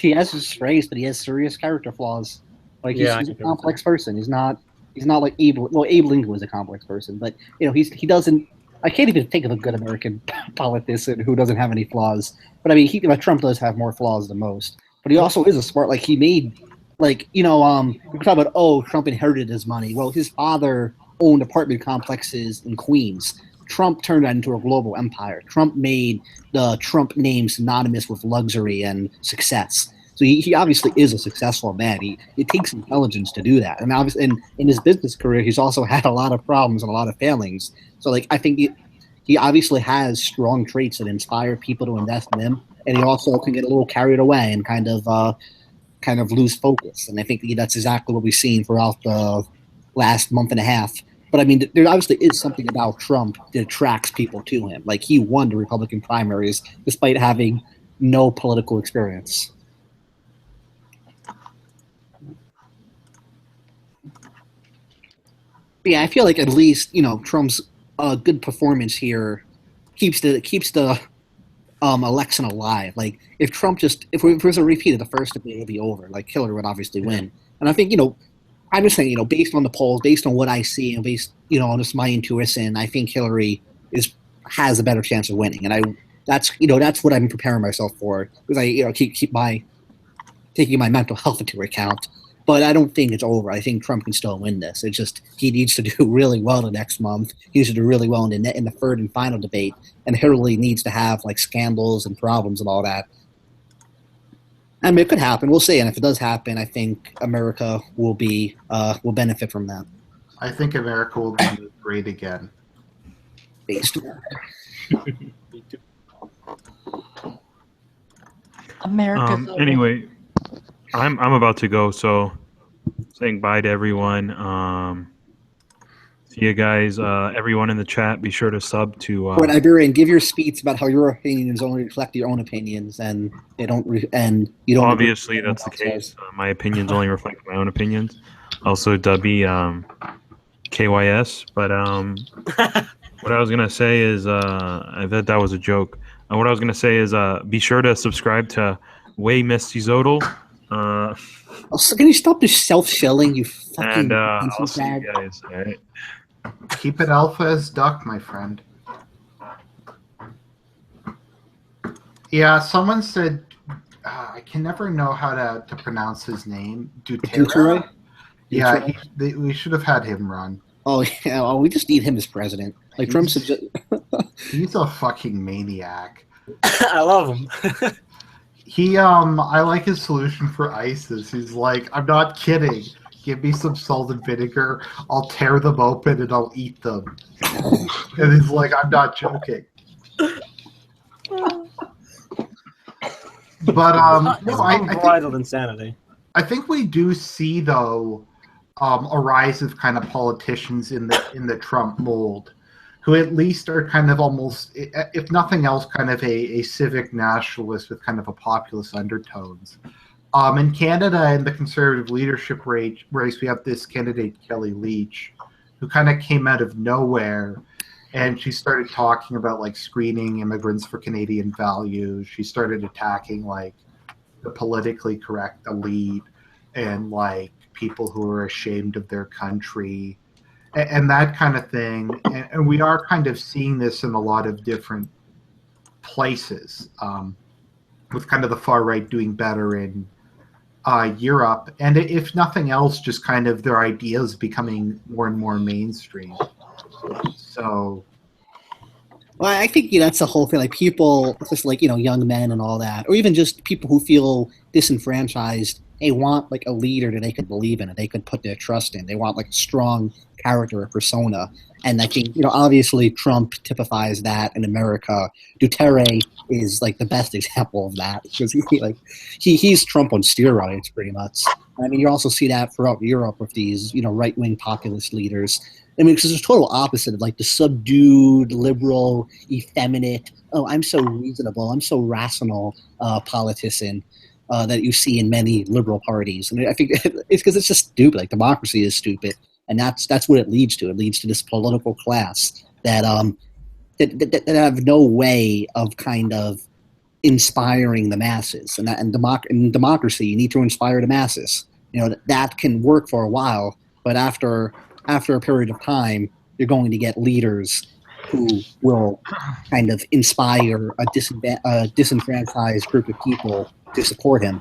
strengths, but he has serious character flaws. Like he's a complex person. He's not like Abe. Well, Abe Lincoln was a complex person, but he doesn't. I can't even think of a good American politician who doesn't have any flaws. But I mean, Trump does have more flaws than most. But he also is a smart. Like he made, we talk about Trump inherited his money. Well, his father owned apartment complexes in Queens. Trump turned that into a global empire. Trump made the Trump name synonymous with luxury and success. So he obviously is a successful man. It takes intelligence to do that, and obviously in his business career, he's also had a lot of problems and a lot of failings. So like I think he obviously has strong traits that inspire people to invest in him, and he also can get a little carried away and kind of lose focus. And I think that's exactly what we've seen throughout the last month and a half. But I mean, there obviously is something about Trump that attracts people to him. Like he won the Republican primaries despite having no political experience. Yeah, I feel like at least Trump's good performance here keeps the election alive. Like if Trump if it was a repeat of the first debate, it'd be over. Like Hillary would obviously win. And I think I'm just saying based on the polls, based on what I see, and based on just my intuition, I think Hillary has a better chance of winning. And that's what I'm preparing myself for because I keep taking my mental health into account. But I don't think it's over. I think Trump can still win this. It's just he needs to do really well the next month. He needs to do really well in the third and final debate. And Hillary needs to have like scandals and problems and all that. I mean, it could happen. We'll see. And if it does happen, I think America will benefit from that. I think America will be great again. Based. America. Anyway, I'm about to go, so saying bye to everyone. See you guys. Everyone in the chat, be sure to sub to. Iberian, give your speech about how your opinions only reflect your own opinions, and they don't. And you don't. Obviously, that's the case. My opinions only reflect my own opinions. Also, Dubby, KYS. But what I was gonna say is, I thought that was a joke. What I was gonna say is, be sure to subscribe to Way Misty Zodal. So can you stop this self-shelling, you fucking and I'll see you guys. All right. Keep it alpha as duck, my friend. Yeah, someone said I can never know how to pronounce his name. Duterte. Yeah, we should have had him run. Oh yeah, well, we just need him as president. Like Trump's he's a fucking maniac. I love him. I like his solution for ISIS. He's like, I'm not kidding. Give me some salt and vinegar. I'll tear them open and I'll eat them. And he's like, I'm not joking. But unbridled insanity. I think we do see though a rise of kind of politicians in the Trump mold, who at least are kind of almost, if nothing else, kind of a civic nationalist with kind of a populist undertones. In Canada, in the Conservative leadership race, we have this candidate, Kelly Leach, who kind of came out of nowhere, and she started talking about, like, screening immigrants for Canadian values. She started attacking, like, the politically correct elite and, like, people who are ashamed of their country and that kind of thing. And we are kind of seeing this in a lot of different places, with kind of the far right doing better in Europe, and if nothing else, just kind of their ideas becoming more and more mainstream. So, well, I think that's the whole thing. Like people, just like young men and all that, or even just people who feel disenfranchised. They want like a leader that they could believe in and they could put their trust in. They want like a strong character or persona. And I think, obviously Trump typifies that in America. Duterte is like the best example of that because he's Trump on steroids pretty much. I mean, you also see that throughout Europe with these, right-wing populist leaders. I mean, because it's a total opposite of like the subdued, liberal, effeminate, oh, I'm so reasonable, I'm so rational politician that you see in many liberal parties. And I think it's because it's just stupid. Like democracy is stupid. And that's what it leads to. It leads to this political class that that have no way of kind of inspiring the masses. And in democracy, you need to inspire the masses. That can work for a while, but after a period of time, you're going to get leaders who will kind of inspire a disenfranchised group of people to support him.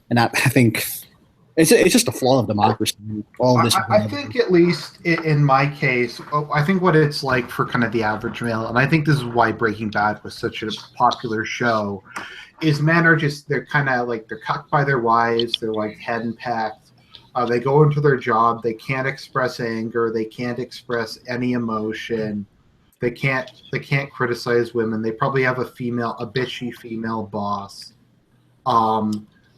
And I think It's just a flaw of democracy. All of this. I think at least in my case, I think what it's like for kind of the average male, and I think this is why Breaking Bad was such a popular show, is men are just, they're kind of like, they're cucked by their wives, they're like henpecked. They go into their job, they can't express anger, they can't express any emotion, they can't criticize women. They probably have a bitchy female boss.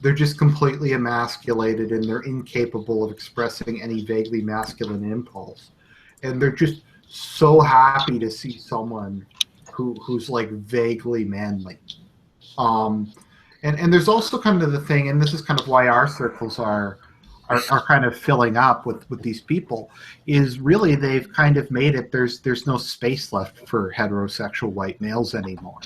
They're just completely emasculated and they're incapable of expressing any vaguely masculine impulse. And they're just so happy to see someone who's like vaguely manly. And there's also kind of the thing, and this is kind of why our circles are kind of filling up with these people, is really they've kind of made it, there's no space left for heterosexual white males anymore.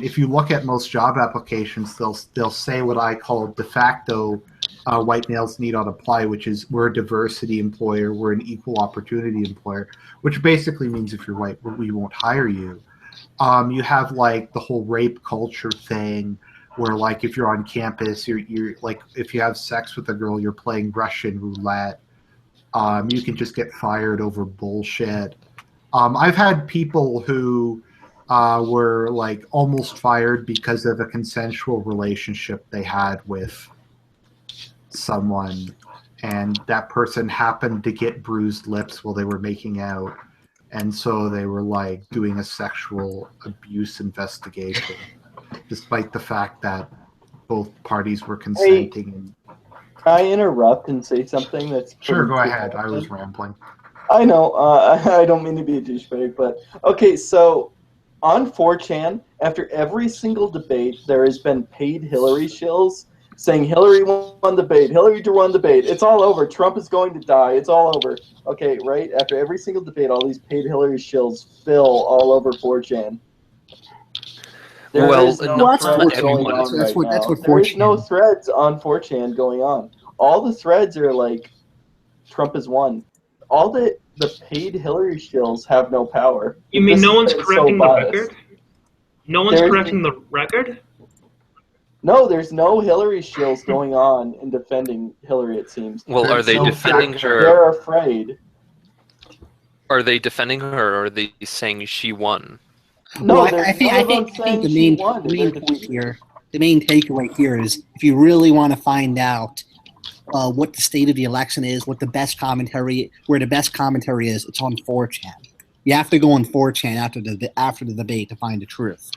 If you look at most job applications, they'll say what I call de facto white males need not apply, which is we're a diversity employer, we're an equal opportunity employer, which basically means if you're white, we won't hire you. You have like the whole rape culture thing, where like if you're on campus, you're like if you have sex with a girl, you're playing Russian roulette. You can just get fired over bullshit. I've had people who were like almost fired because of a consensual relationship they had with someone, and that person happened to get bruised lips while they were making out, and so they were like doing a sexual abuse investigation, despite the fact that both parties were consenting. Can I interrupt and say something that's... Sure, go ahead. I was rambling. I know. I don't mean to be a douchebag, but... Okay, so on 4chan, after every single debate, there has been paid Hillary shills saying Hillary won the debate, Hillary won the debate, it's all over, Trump is going to die, it's all over. Okay, right? After every single debate, all these paid Hillary shills fill all over 4chan. There is no threads going on right now. There is no threads on 4chan going on. All the threads are like, Trump has won. All the paid Hillary shills have no power. You mean no one's correcting the record? No one's correcting the record? No, there's no Hillary shills going on in defending Hillary, it seems. Well, are they defending her? They're afraid. Are they defending her, or are they saying she won? No, well, I think the main point here, the main takeaway here is if you really want to find out what the state of the election is, what the best commentary, where the best commentary is, it's on 4chan. You have to go on 4chan after the debate to find the truth.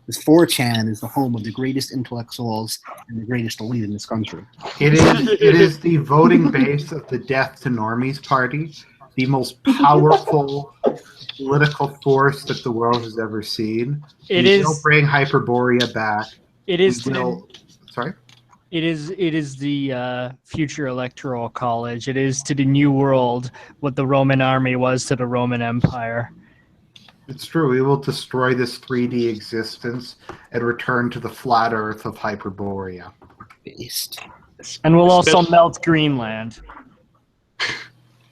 Because 4chan is the home of the greatest intellectuals and the greatest elite in this country. It is the voting base of the Death to Normies party, the most powerful political force that the world has ever seen. We will bring Hyperborea back. It is. Sorry. It is the future electoral college. It is to the new world what the Roman army was to the Roman Empire. It's true. We will destroy this 3D existence and return to the flat Earth of Hyperborea. Beast. And we'll also melt Greenland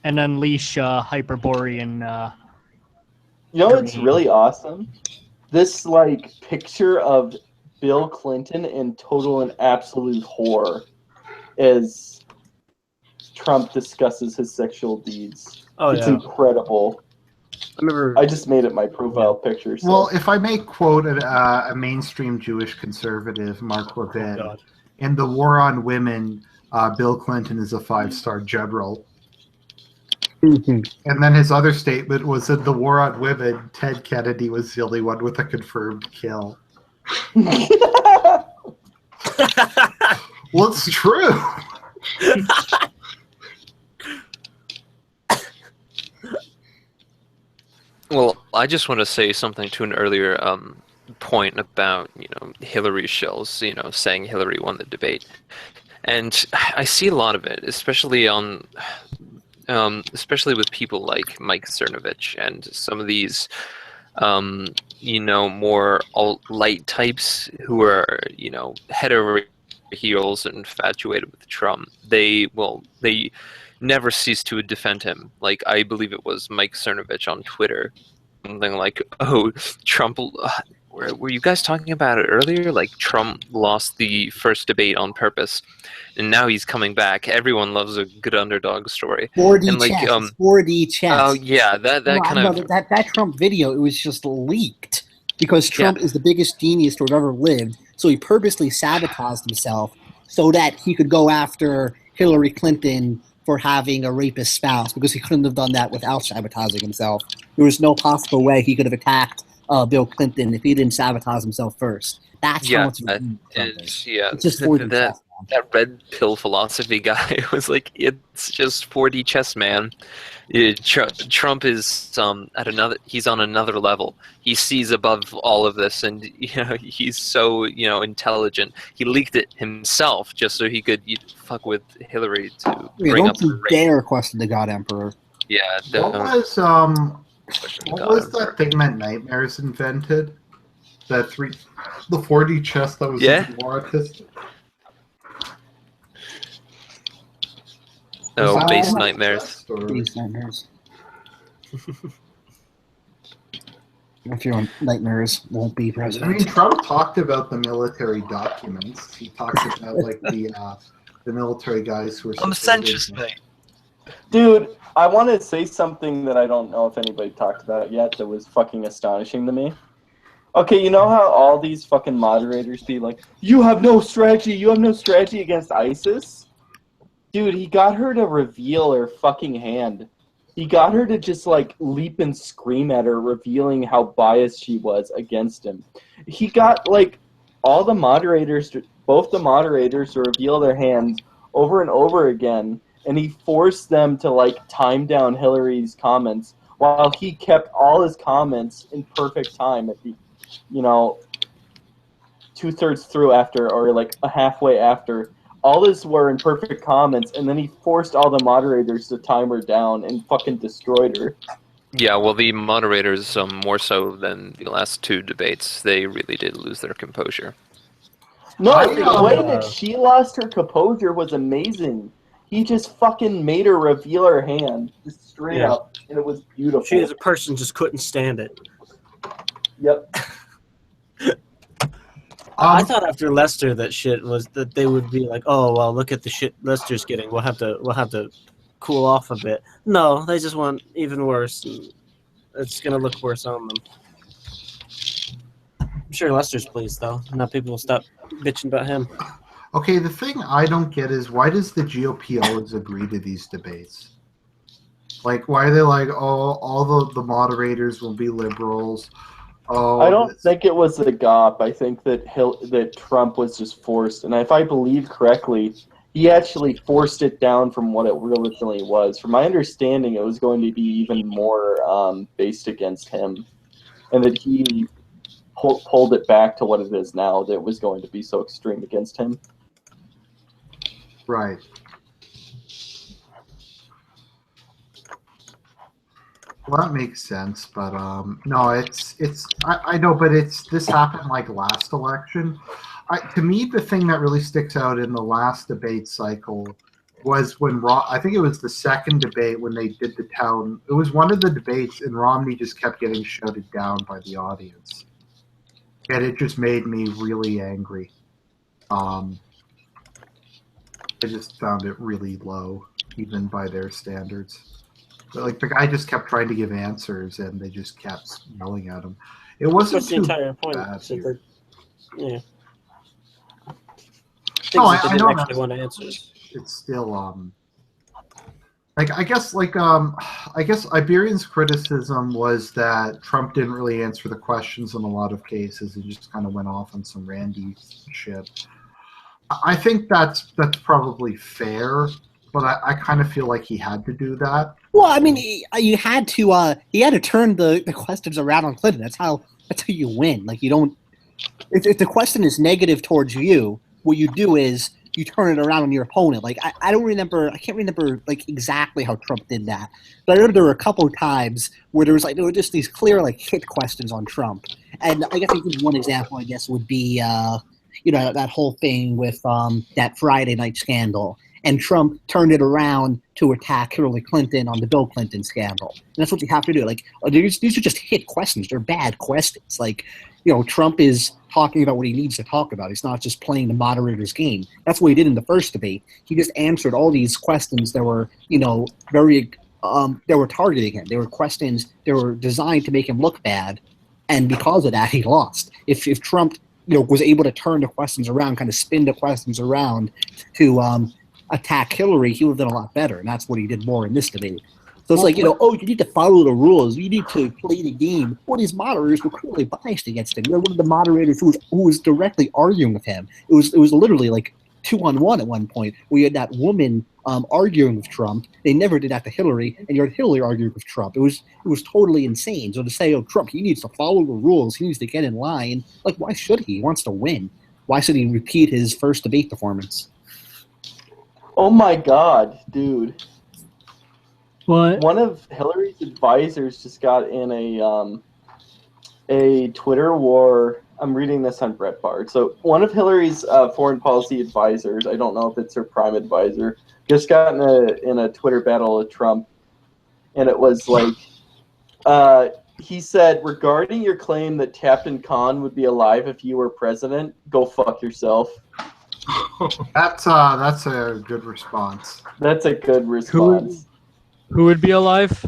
and unleash Hyperborean. You know what's really awesome? This like picture of Bill Clinton in total and absolute horror as Trump discusses his sexual deeds. Oh, it's incredible. I just made it my profile picture. So. Well, if I may quote a mainstream Jewish conservative, Mark Levin, in the War on Women, Bill Clinton is a 5-star general. And then his other statement was that the War on Women, Ted Kennedy was the only one with a confirmed kill. Well, it's true. Well, I just want to say something to an earlier point about, Hillary shills, saying Hillary won the debate. And I see a lot of it, especially with people like Mike Cernovich and some of these, more alt-light types who are, head over heels and infatuated with Trump. They never cease to defend him. Like, I believe it was Mike Cernovich on Twitter, something like, "Oh, Trump were you guys talking about it earlier? Like Trump lost the first debate on purpose, and now he's coming back. Everyone loves a good underdog story. 4D And like, chess. It's 4D chess. Oh yeah, that Trump video, it was just leaked because Trump is the biggest genius to have ever lived. So he purposely sabotaged himself so that he could go after Hillary Clinton for having a rapist spouse, because he couldn't have done that without sabotaging himself. There was no possible way he could have attacked Bill Clinton if he didn't sabotage himself first. That's how much Trump is. It's just 4D chess. That red pill philosophy guy was like, it's just 4D chess, man. Trump is he's on another level. He sees above all of this, and he's so intelligent. He leaked it himself just so he could fuck with Hillary to bring up the Don't you dare question the God Emperor. Yeah. What was that thing that Nightmares invented? The 4D chess that was more artistic. Oh, Base Nightmares. Base Nightmares. If you're on Nightmares, won't be president. I mean, Trump talked about the military documents. He talked about like the military guys who were. I'm centrist, mate. Dude, I want to say something that I don't know if anybody talked about yet that was fucking astonishing to me. Okay, you know how all these fucking moderators be like, you have no strategy against ISIS? Dude, he got her to reveal her fucking hand. He got her to just, like, leap and scream at her, revealing how biased she was against him. He got, like, both the moderators to reveal their hands over and over again, and he forced them to, like, time down Hillary's comments while he kept all his comments in perfect time at the, 2/3 through after, or, like, a halfway after. All this were in perfect comments, and then he forced all the moderators to time her down and fucking destroyed her. Yeah, well, the moderators, more so than the last two debates, they really did lose their composure. No, the way that she lost her composure was amazing. He just fucking made her reveal her hand, just straight up, and it was beautiful. She as a person just couldn't stand it. Yep. I thought after Lester that they would be like, oh well, look at the shit Lester's getting. We'll have to cool off a bit. No, they just want even worse. And it's gonna look worse on them. I'm sure Lester's pleased though. Now people will stop bitching about him. Okay, the thing I don't get is why does the GOP always agree to these debates? Like, why are they like, oh, all the moderators will be liberals? Oh, I don't think it was the GOP. I think that Trump was just forced. And if I believe correctly, he actually forced it down from what it originally was. From my understanding, it was going to be even more based against him. And that he pulled it back to what it is now, that it was going to be so extreme against him. Right. Well, that makes sense, but no, I know, but this happened like last election. To me, the thing that really sticks out in the last debate cycle was when I think it was the second debate when they did the town. It was one of the debates, and Romney just kept getting shouted down by the audience, and it just made me really angry. I just found it really low, even by their standards. But, like, the guy just kept trying to give answers, and they just kept yelling at him. It wasn't That's the entire point. Yeah. No, I know actually want answers. It's still I guess Iberian's criticism was that Trump didn't really answer the questions in a lot of cases. He just kind of went off on some randy shit. I think that's probably fair, but I kind of feel like he had to do that. Well, I mean, he had to turn the questions around on Clinton. That's how you win. Like, you don't. If the question is negative towards you, what you do is you turn it around on your opponent. Like, I can't remember like exactly how Trump did that, but I remember there were a couple of times where there were just these clear like hit questions on Trump. And I guess one example would be that whole thing with that Friday night scandal. And Trump turned it around to attack Hillary Clinton on the Bill Clinton scandal. And that's what you have to do. Like, these are just hit questions. They're bad questions. Like, Trump is talking about what he needs to talk about. He's not just playing the moderator's game. That's what he did in the first debate. He just answered all these questions that were, very that were targeting him. They were questions that were designed to make him look bad, and because of that, he lost. If Trump, was able to turn the questions around, kind of spin the questions around to attack Hillary, he would have done a lot better, and that's what he did more in this debate. So it's you need to follow the rules. You need to play the game. Well, these moderators were clearly biased against him. One of the moderators who was directly arguing with him. It was literally like 2-on-1 at one point. We had that woman arguing with Trump. They never did that to Hillary, and you had Hillary arguing with Trump. It was totally insane. So to say, Trump, he needs to follow the rules. He needs to get in line. Like, why should he? He wants to win. Why should he repeat his first debate performance? Oh my God, dude. What? One of Hillary's advisors just got in a Twitter war. I'm reading this on Breitbart. So one of Hillary's foreign policy advisors, I don't know if it's her prime advisor, just got in a Twitter battle with Trump. And it was like, he said, regarding your claim that Captain Khan would be alive if you were president, go fuck yourself. That's a good response. That's a good response. Who would be alive?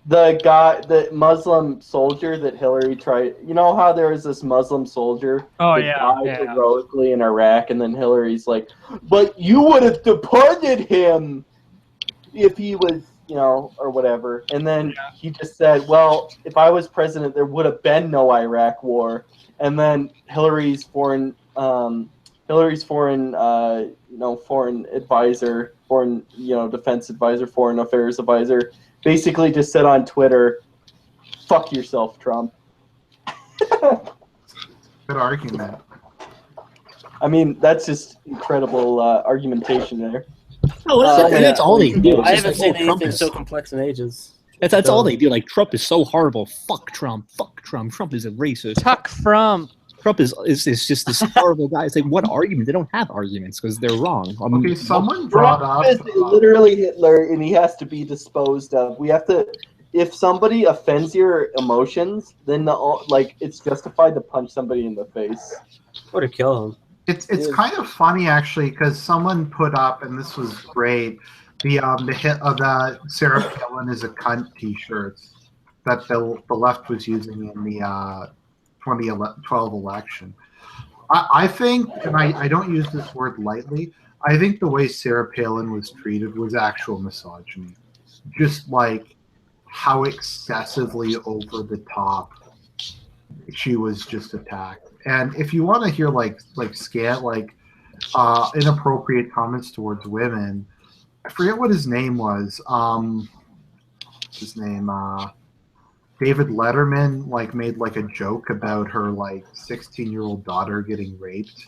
The Muslim soldier that Hillary tried. You know how there was this Muslim soldier that died heroically in Iraq, and then Hillary's like, but you would have deported him if he was, or whatever. And then he just said, well, if I was president, there would have been no Iraq war. And then Hillary's foreign foreign advisor, defense advisor, foreign affairs advisor, basically just said on Twitter, fuck yourself, Trump. Good argument. I mean, that's just incredible argumentation there. That's all they do. I haven't seen anything so complex in ages. That's all they do. Like, Trump is so horrible. Fuck Trump. Fuck Trump. Trump is a racist. Tuck from. Trump is just this horrible guy. It's like, what argument? They don't have arguments because they're wrong. Okay, someone brought Trump up... is literally Hitler, and he has to be disposed of. We have to... If somebody offends your emotions, then it's justified to punch somebody in the face. Or to kill him. It's kind of funny, actually, because someone put up, and this was great, the Sarah Palin is a cunt T-shirts that the left was using in the 2012 election. I think, and I don't use this word lightly, I think the way Sarah Palin was treated was actual misogyny. Just like how excessively over the top she was just attacked. And if you want to hear inappropriate comments towards women, I forget what his name was. David Letterman made a joke about her 16-year-old daughter getting raped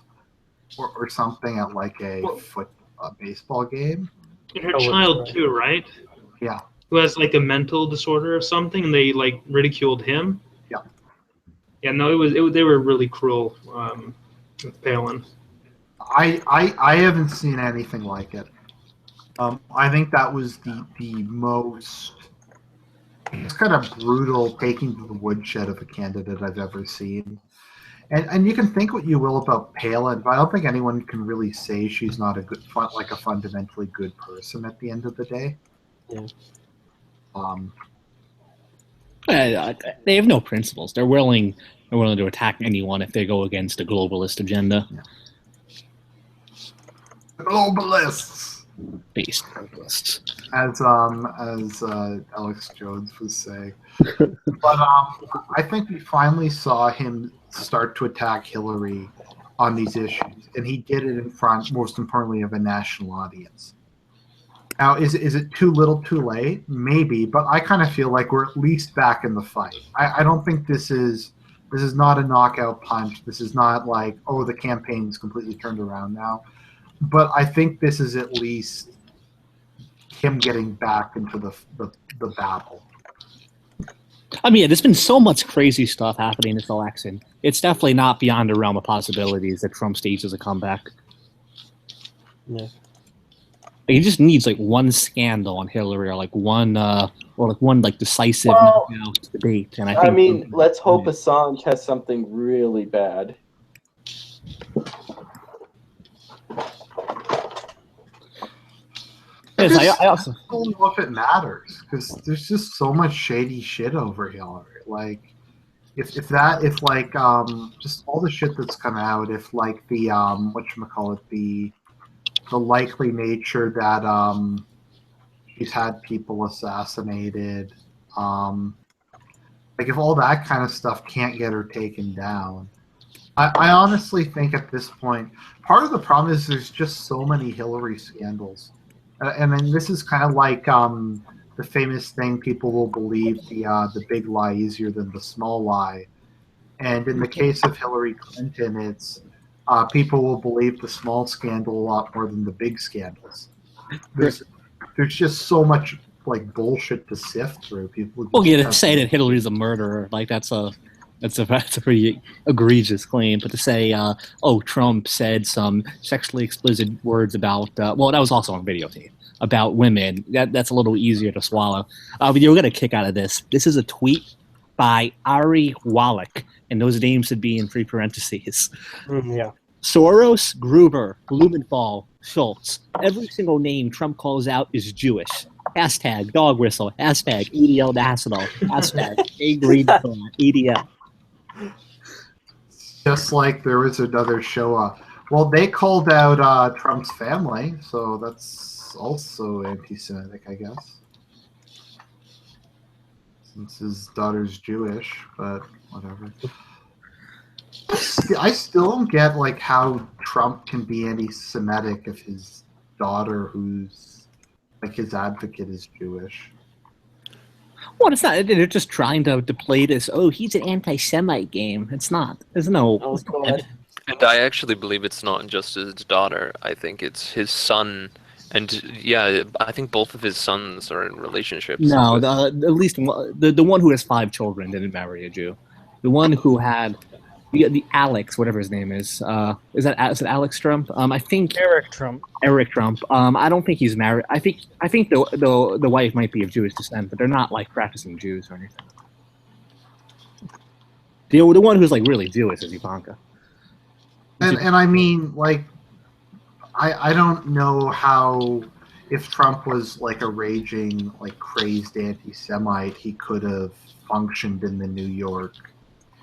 or something at a baseball game. And her child too, right? Yeah. Who has a mental disorder or something, and they ridiculed him. Yeah. Yeah, no, they were really cruel with Palin. I haven't seen anything like it. I think that was the most... It's kind of brutal, taking to the woodshed of a candidate I've ever seen. And you can think what you will about Palin, but I don't think anyone can really say she's not a fundamentally good person at the end of the day. Yeah. They have no principles. They're willing to attack anyone if they go against a globalist agenda. Yeah. Globalists. Based globalists. As Alex Jones was saying. But I think we finally saw him start to attack Hillary on these issues, and he did it in front, most importantly, of a national audience. Now, is it too little too late? Maybe, but I kind of feel like we're at least back in the fight. I don't think this is not a knockout punch. This is not the campaign's completely turned around now. But I think this is at least him getting back into the battle. I mean, there's been so much crazy stuff happening this election. It's definitely not beyond the realm of possibilities that Trump stages a comeback. Yeah. He just needs one scandal on Hillary or one or like one like decisive Well, knockout debate. And I I think mean, let's hope Assange has something really bad. Yes, I also don't know if it matters because there's just so much shady shit over Hillary. Like, if like just all the shit that's come out, if like the whatchamacallit, the likely nature that she's had people assassinated, like if all that kind of stuff can't get her taken down. I honestly think at this point, part of the problem is there's just so many Hillary scandals. And then this is kind of like the famous thing: people will believe the big lie easier than the small lie. And in the case of Hillary Clinton, it's people will believe the small scandal a lot more than the big scandals. There's just so much like bullshit to sift through. People. Well, yeah, to say that Hillary's a murderer, like that's a pretty egregious claim. But to say, Trump said some sexually explicit words about, well, that was also on videotape, about women. That's a little easier to swallow. But you'll get a kick out of this. This is a tweet by Ari Wallach, and those names should be in 3 parentheses. Yeah. Soros, Gruber, Blumenthal, Schultz. Every single name Trump calls out is Jewish. Hashtag dog whistle. Hashtag EDL national. Hashtag angry EDL. Just like there was another show. Well, they called out Trump's family, so that's also anti-Semitic, I guess. Since his daughter's Jewish, but whatever. I still don't get like how Trump can be anti-Semitic if his daughter, who's like his advocate, is Jewish. Well, it's not. They're just trying to play this. Oh, he's an anti-Semite game. It's not. There's no. Oh, God. And I actually believe it's not just his daughter. I think it's his son. And yeah, I think both of his sons are in relationships. No, at least the one who has 5 children didn't marry a Jew. The one who had the Alex, whatever his name is it Alex Trump? I think Eric Trump. Eric Trump. I don't think he's married. I think the wife might be of Jewish descent, but they're not like practicing Jews or anything. The one who's like really Jewish is Ivanka. And I mean, like, I don't know how, if Trump was like a raging, like crazed anti-Semite, he could have functioned in the New York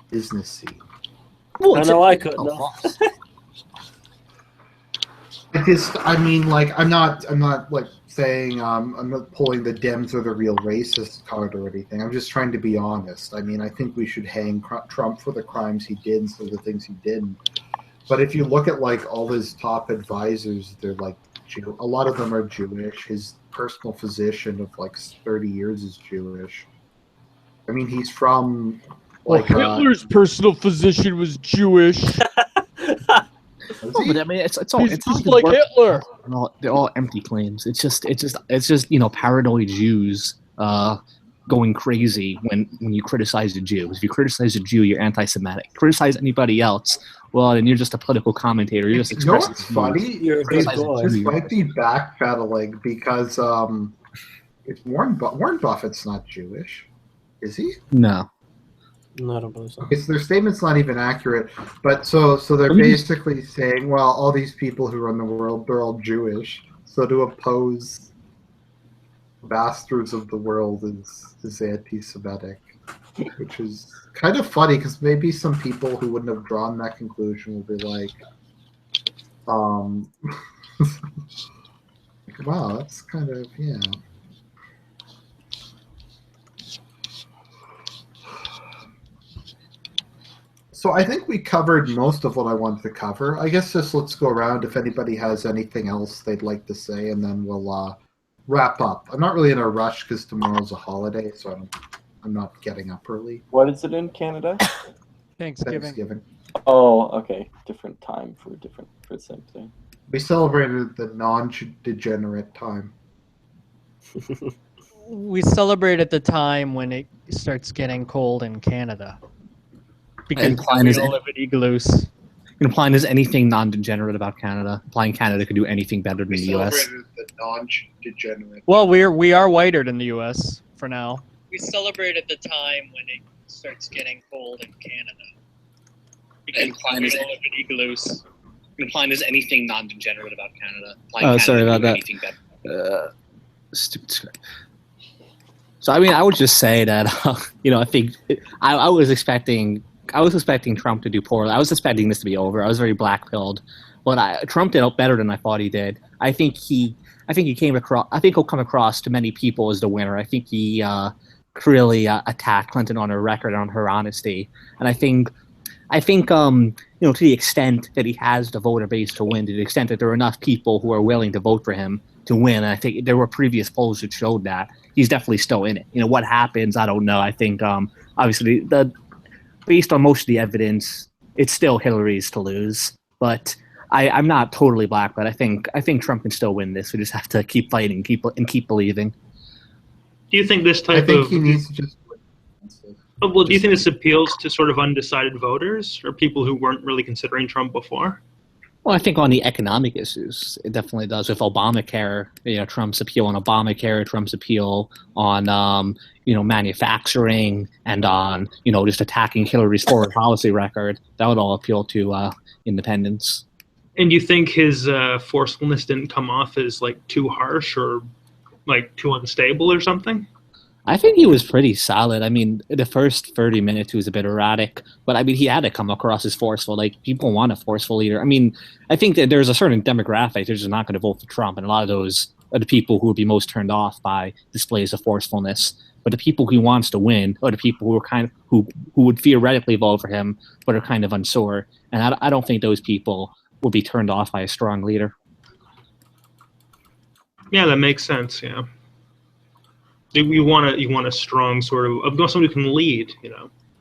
business scene. Well, I know I could. No. I mean, like, I'm not like saying I'm not pulling the Dems or the real racist card or anything. I'm just trying to be honest. I mean, I think we should hang Trump for the crimes he did instead of the things he didn't. But if you look at like all his top advisors, they're like a lot of them are Jewish. His personal physician of like 30 years is Jewish. I mean, he's from like Hitler's personal physician was Jewish. But I mean, it's all He's just like Hitler. They're all empty claims. It's just paranoid Jews going crazy when you criticize a Jew. If you criticize a Jew, you're anti-Semitic. Criticize anybody else, well, then you're just a political commentator. You're just expressing. You know what's funny? You're a good boy. This might be backpedaling because it's Warren Buffett's not Jewish, is he? No. No, I don't believe so. Okay, so their statement's not even accurate. But so they're basically saying, well, all these people who run the world, they're all Jewish. So to oppose bastards of the world is anti-Semitic, which is kind of funny because maybe some people who wouldn't have drawn that conclusion will be like, wow, that's kind of, yeah. So I think we covered most of what I wanted to cover. I guess just let's go around if anybody has anything else they'd like to say, and then we'll wrap up. I'm not really in a rush because tomorrow's a holiday, so I'm not getting up early. What is it in Canada? Thanksgiving. Oh, okay. Different time for the same thing. We celebrated the non-degenerate time. We celebrate at the time when it starts getting cold in Canada. Because we all live in igloos. Implying there's anything non-degenerate about Canada. Implying Canada could do anything better than the U.S. The non-degenerate. Well, we are whiter than the U.S. for now. We celebrate at the time when it starts getting cold in Canada. We can Klein is, live in igloos. Klein is anything non-degenerate about Canada. Oh, sorry about that. Stupid. So I mean, I would just say that I think I was expecting Trump to do poorly. I was expecting this to be over. I was very black-pilled, but Trump did better than I thought he did. I think he'll come across to many people as the winner. I think he really attacked Clinton on her record, on her honesty, and I think to the extent that he has the voter base to win, to the extent that there are enough people who are willing to vote for him to win, and I think there were previous polls that showed that he's definitely still in it. What happens, I don't know. I think obviously based on most of the evidence, it's still Hillary's to lose, but I'm not totally black, but I think Trump can still win this. We just have to keep fighting, keep believing. Do you think this type of? He needs to just. Well, do you think this appeals to sort of undecided voters or people who weren't really considering Trump before? Well, I think on the economic issues, it definitely does. With Obamacare, Trump's appeal on Obamacare, Trump's appeal on, manufacturing, and on, just attacking Hillary's foreign policy record, that would all appeal to independents. And you think his forcefulness didn't come off as like too harsh or like too unstable or something? I think he was pretty solid. I mean, the first 30 minutes he was a bit erratic, but I mean, he had to come across as forceful. Like, people want a forceful leader. I mean, I think that there's a certain demographic that's just not going to vote for Trump, and a lot of those are the people who would be most turned off by displays of forcefulness. But the people he wants to win are the people who are who would theoretically vote for him, but are kind of unsure. And I don't think those people will be turned off by a strong leader. Yeah, that makes sense. Yeah. You want a strong sort of someone who can lead,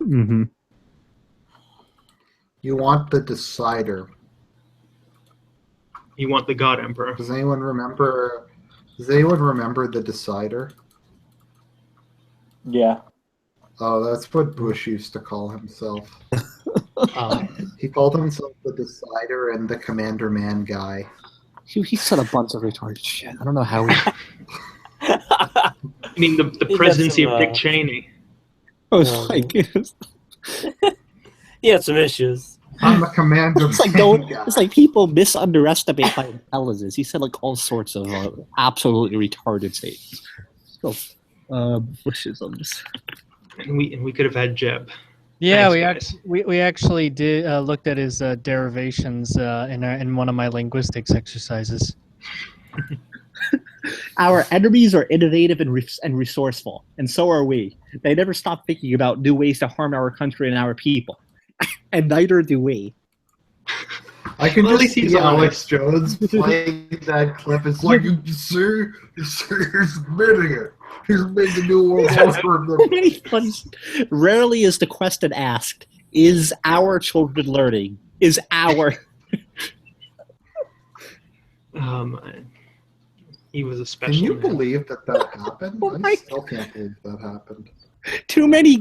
Mm-hmm. You want the decider. You want the God Emperor. Does anyone remember the decider? Yeah. Oh, that's what Bush used to call himself. He called himself the decider and the commander man guy. He said a bunch of retarded shit. I don't know how he... I mean, the presidency of Dick Cheney. He had some issues. I'm a commander. It's like people underestimate my intelligence. He said like all sorts of absolutely retarded statements. So, Bushisms. And we could have had Jeb. Yeah, Thanks, we actually did looked at his derivations in one of my linguistics exercises. Our enemies are innovative and resourceful, and so are we. They never stop thinking about new ways to harm our country and our people, and neither do we. I can just see Alex Jones playing that clip. It's like, you see, he's admitting it. He's made the new world order. Rarely is the question asked, is our children learning? Is our... He was a special Can you man. believe that happened? I still can't believe that happened. Too many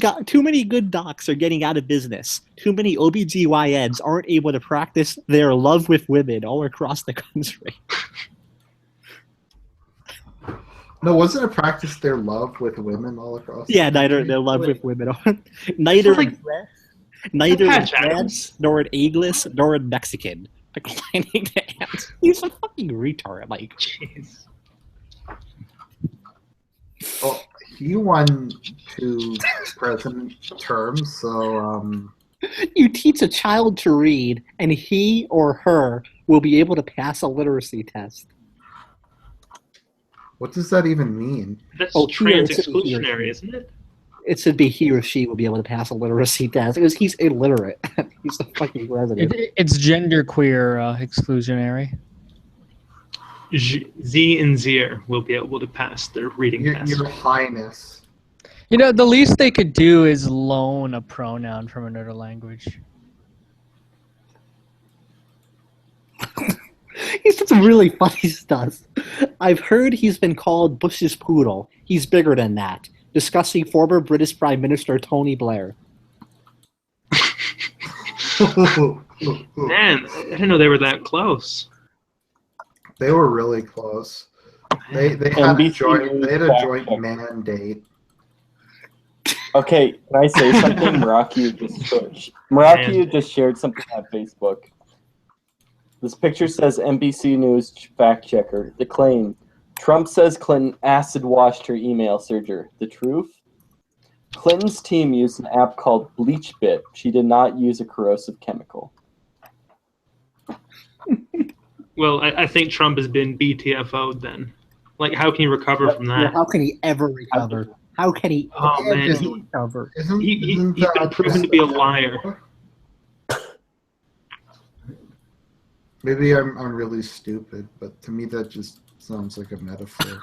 good docs are getting out of business. Too many OBGYNs aren't able to practice their love with women all across the country. No, wasn't it practice their love with women all across? Yeah, neither their love with women. Neither trans, nor an English, nor a Mexican. Declining to answer. He's a fucking retard. Like, jeez. Well, he won 2 president terms, so you teach a child to read, and he or her will be able to pass a literacy test. What does that even mean? That's trans exclusionary, isn't it? It should be he or she will be able to pass a literacy test because he's illiterate. He's the fucking president. It's genderqueer exclusionary. Z and Zier will be able to pass their reading test. Your Highness. The least they could do is loan a pronoun from another language. He said some really funny stuff. I've heard he's been called Bush's poodle. He's bigger than that. Discussing former British Prime Minister Tony Blair. Man, I didn't know they were that close. They were really close. They had a joint mandate. Okay, can I say something? Meraki just shared something on Facebook. This picture says NBC News fact checker. The claim: Trump says Clinton acid washed her email serger. The truth? Clinton's team used an app called Bitchute. She did not use a corrosive chemical. Well, I think Trump has been BTFO'd then. Like, how can he recover from that? How can he ever recover? How can he ever recover? He's been proven to be a liar. Maybe I'm really stupid, but to me that just sounds like a metaphor.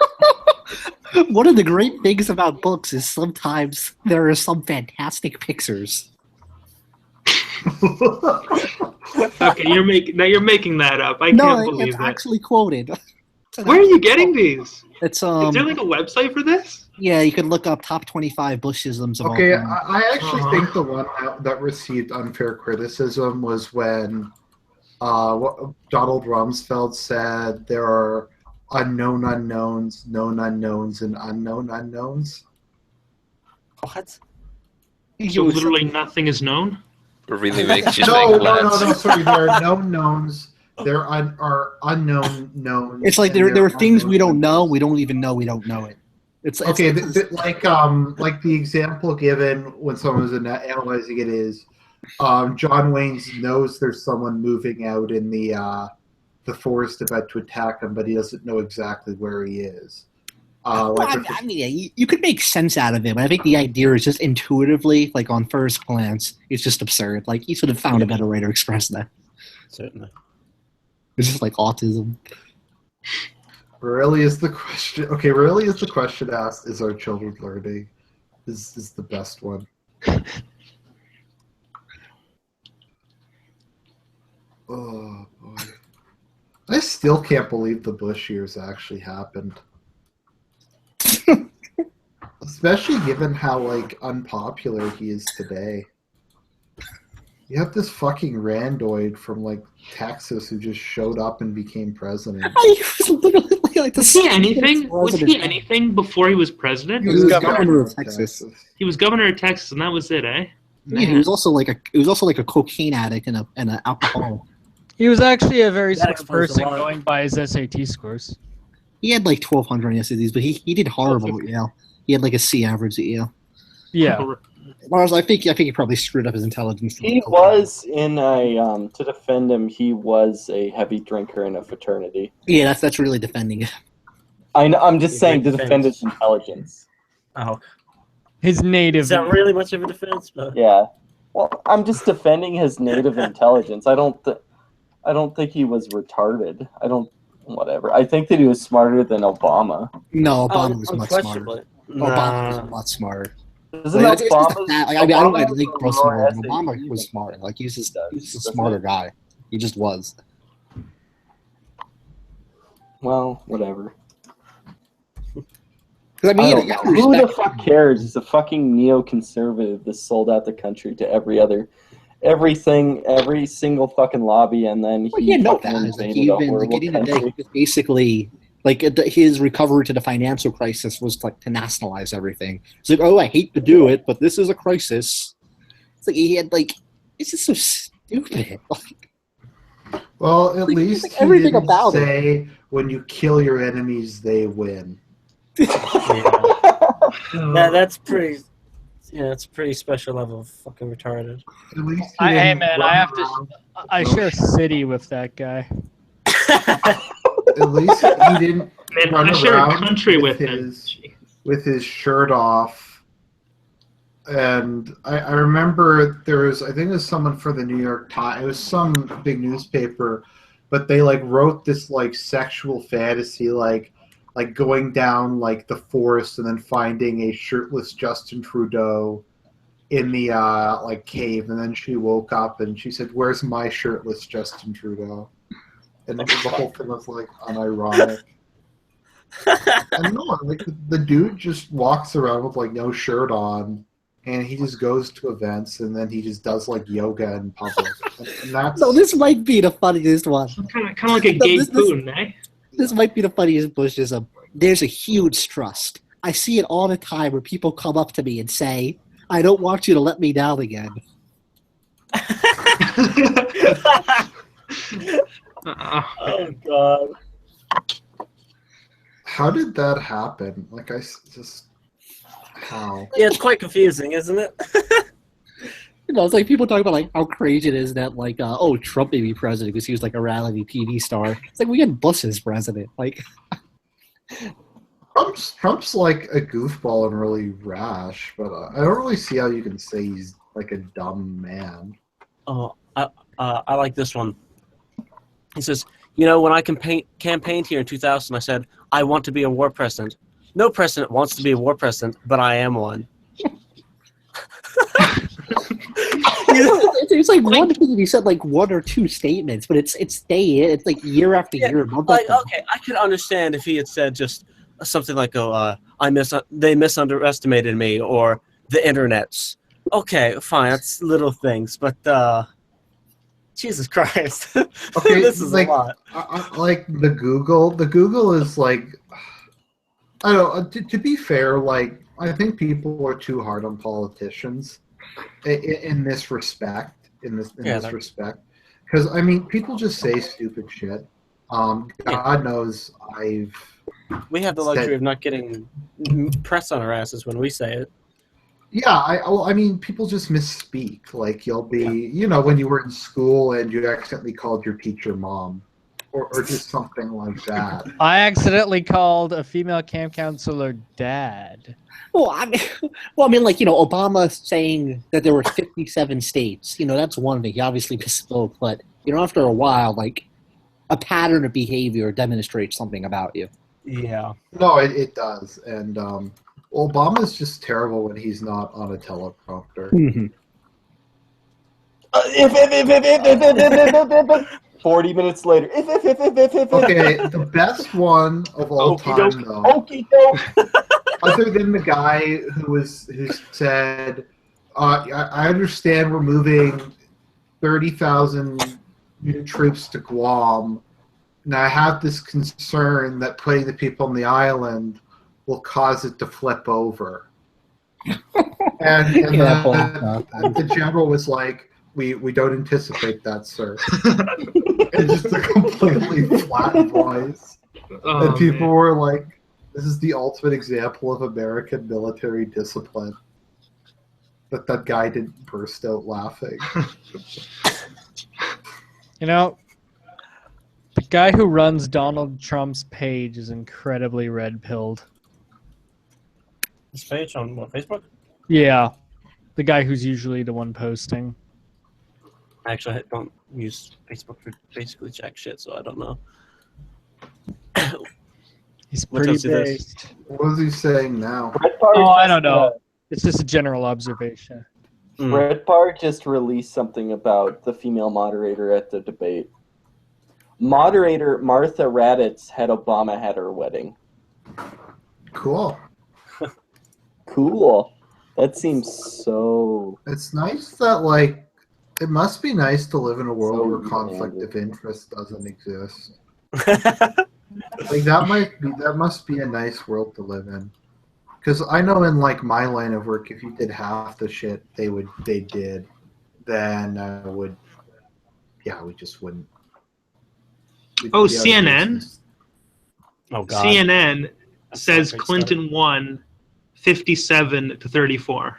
One of the great things about books is sometimes there are some fantastic pictures. Okay, you're making that up. I can't believe it's that. actually quoted. Where are you getting these? It's Is there like a website for this? Yeah, you can look up top 25 Bushisms of Okay, all time. I actually think the one that received unfair criticism was when Donald Rumsfeld said there are unknown unknowns, known unknowns, and unknown unknowns. What? So literally nothing is known? It really makes you No, think, no, lads. no, sorry, there are known knowns. There are unknown knowns. It's like and there are things we don't unknown know. unknowns. We don't even know we don't know it. It's Okay, like the example given when someone was analyzing it is, John Wayne knows there's someone moving out in the forest about to attack him, but he doesn't know exactly where he is. You could make sense out of it, but I think the idea is just intuitively, like on first glance, it's just absurd. Like you should have found a better way to express that. Certainly. It's just like autism. Really is the question. Okay, really is the question asked: is our children learning? Is the best one. Oh boy, I still can't believe the Bush years actually happened. Especially given how like unpopular he is today. You have this fucking randoid from like Texas who just showed up and became president. Was literally like Was he anything? Was he anything before he was president? He was governor of Texas. He was governor of Texas, and that was it, eh? Yeah, he was also like a cocaine addict and an alcoholic. He was actually a very That smart explains a person lot. going by his SAT scores. He had like 1,200 on SATs, but he did horrible at Yale. He had like a C average at Yale. Yeah. Whereas I think he probably screwed up his intelligence. He was in a to defend him. He was a heavy drinker in a fraternity. Yeah, that's really defending it. I know. I'm just saying to Defense. defend his intelligence. Oh, His native. is that really much of a defense? Yeah. Well, I'm just defending his native intelligence. I don't think he was retarded. Whatever. I think that he was smarter than Obama. No, Obama was much smarter. unquestionably. Obama was much smarter. Isn't Like, it's just a Obama's- fact. Like, I don't Obama like was Gross a lower smart. SAT Obama was than smart. Like he's just a doesn't smarter it? guy. He just was. Well, whatever. 'Cause I mean, I don't know. Who the fuck cares? He's a fucking neoconservative that sold out the country to every single fucking lobby, and then Well, yeah, no, fucking that is like invaded a even like horrible at the end of the day, country. he was basically like his recovery to the financial crisis was like to nationalize everything. It's like, oh, I hate to do it, but this is a crisis. It's like he had like it's just so stupid. Well, at Like, least like he everything didn't about it. say when you kill your enemies, they win. Yeah, that's pretty. Yeah, it's a pretty special level of fucking retarded. At least he Hey didn't man, run I have to. around- I share a city with that guy. At least he didn't Man, run I share a around country with him. with his shirt off. And I remember there was, I think it was someone for the New York Times. It was some big newspaper, but they like wrote this like sexual fantasy, like going down like the forest and then finding a shirtless Justin Trudeau in the like cave, and then she woke up and she said, "Where's my shirtless Justin Trudeau?" And the whole thing was like unironic. And no, like the dude just walks around with like no shirt on, and he just goes to events, and then he just does like yoga in public. And that's No, this might be the funniest one. Kind of like a No, gay this- boon, eh? This might be the funniest Bushism. There's a huge trust. I see it all the time where people come up to me and say, I don't want you to let me down again. Oh God. How did that happen? Like, how? Yeah, it's quite confusing, isn't it? It's like people talk about like how crazy it is that like Trump may be president because he was like a reality TV star. It's like we had Bush as president. Like Trump's like a goofball and really rash, but I don't really see how you can say he's like a dumb man. Oh, I like this one. He says, when I campaigned here in 2000, I said, I want to be a war president. No president wants to be a war president, but I am one. it's like one thing he said like one or two statements, but it's like year after year. Like, okay, I could understand if he had said just something like, they misunderestimated me, or the internets. Okay, fine, that's little things, but Jesus Christ. Okay, this is like, a lot. Like the Google is like, I don't know, to be fair, like, I think people are too hard on politicians in this respect, respect. Because, I mean, people just say stupid shit. God knows we have the luxury of not getting press on our asses when we say it. Yeah, I mean, people just misspeak. Like, you'll be, when you were in school and you accidentally called your teacher mom, or just something like that. I accidentally called a female camp counselor dad. Well, I mean, like, Obama saying that there were 57 states. That's one thing. He obviously misspoke, but after a while, like, a pattern of behavior demonstrates something about you. Yeah. No, it does, and Obama's just terrible when he's not on a teleprompter. Mm-hmm. 40 minutes later. Okay, the best one of all time, though, other than the guy who said, I understand we're moving 30,000 new troops to Guam, and I have this concern that putting the people on the island will cause it to flip over. And the general was like, we don't anticipate that, sir. It's just a completely flat voice. And people were like, this is the ultimate example of American military discipline. But that guy didn't burst out laughing. The guy who runs Donald Trump's page is incredibly red-pilled. His page on what, Facebook? Yeah. The guy who's usually the one posting. Actually, I don't use Facebook to basically check shit, so I don't know. He's pretty based. What is he saying now? I don't know. It's just a general observation. Red Bar just released something about the female moderator at the debate. Moderator Martha Raddatz had Obama at her wedding. Cool. Cool. That seems so... It's nice that, like, it must be nice to live in a world where conflict of interest doesn't exist. Like, that must be a nice world to live in. Because I know in, like, my line of work, if you did half the shit they did, then we just wouldn't. CNN? Oh, God. CNN says Clinton won 57-34.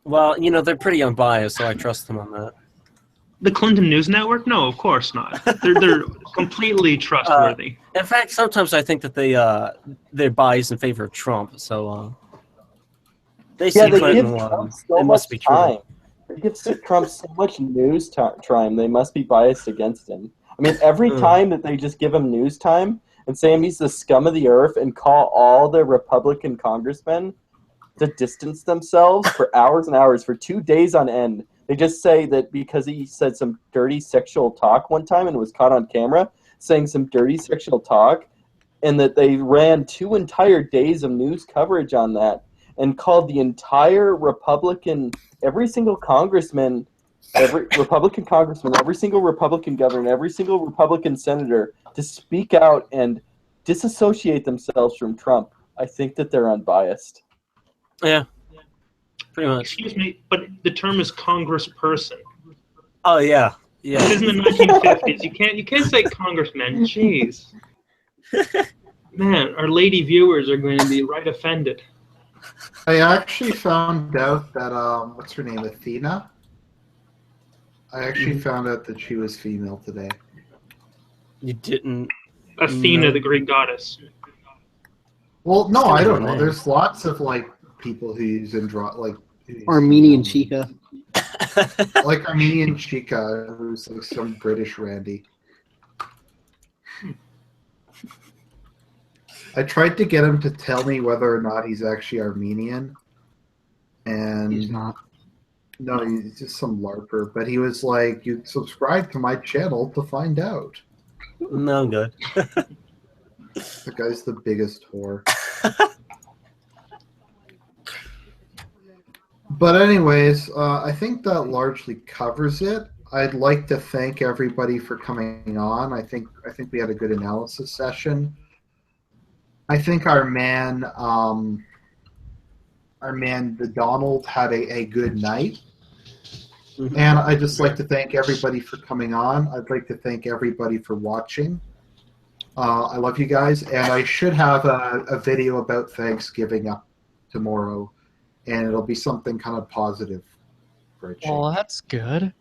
Well, they're pretty unbiased, so I trust them on that. The Clinton News Network? No, of course not. They're completely trustworthy. In fact, sometimes I think that they're biased in favor of Trump. So they see Clinton won. So it must be time. true. They give Trump so much news time. They must be biased against him. I mean, every time that they just give him news time and say he's the scum of the earth and call all the Republican congressmen to distance themselves for hours and hours, for 2 days on end. They just say that because he said some dirty sexual talk one time and was caught on camera saying some dirty sexual talk, and that they ran 2 entire days of news coverage on that and called the entire Republican, every single congressman, every Republican congressman, every single Republican governor, every single Republican senator to speak out and disassociate themselves from Trump. I think that they're unbiased. Yeah. Pretty much. Excuse me, but the term is congressperson. Oh yeah, This yeah. is in the 1950s. You can't say congressman. Jeez. Man, our lady viewers are going to be right offended. I actually found out that what's her name, Athena. I actually found out that she was female today. You didn't. Athena, No. the Greek goddess. Well, no, It's I kinda don't know. name. There's lots of like people who use like who use Armenian female names. Chica. Like Armenian Chica, who's like some British Randy. I tried to get him to tell me whether or not he's actually Armenian, and He's not. no, he's just some LARPer. But he was like, "You subscribe to my channel to find out." No, I'm good. The guy's the biggest whore. But anyways, I think that largely covers it. I'd like to thank everybody for coming on. I think we had a good analysis session. I think our man the Donald had a good night. And I'd just like to thank everybody for coming on. I'd like to thank everybody for watching. I love you guys, and I should have a video about Thanksgiving up tomorrow, and it'll be something kind of positive for a change. Oh, that's good.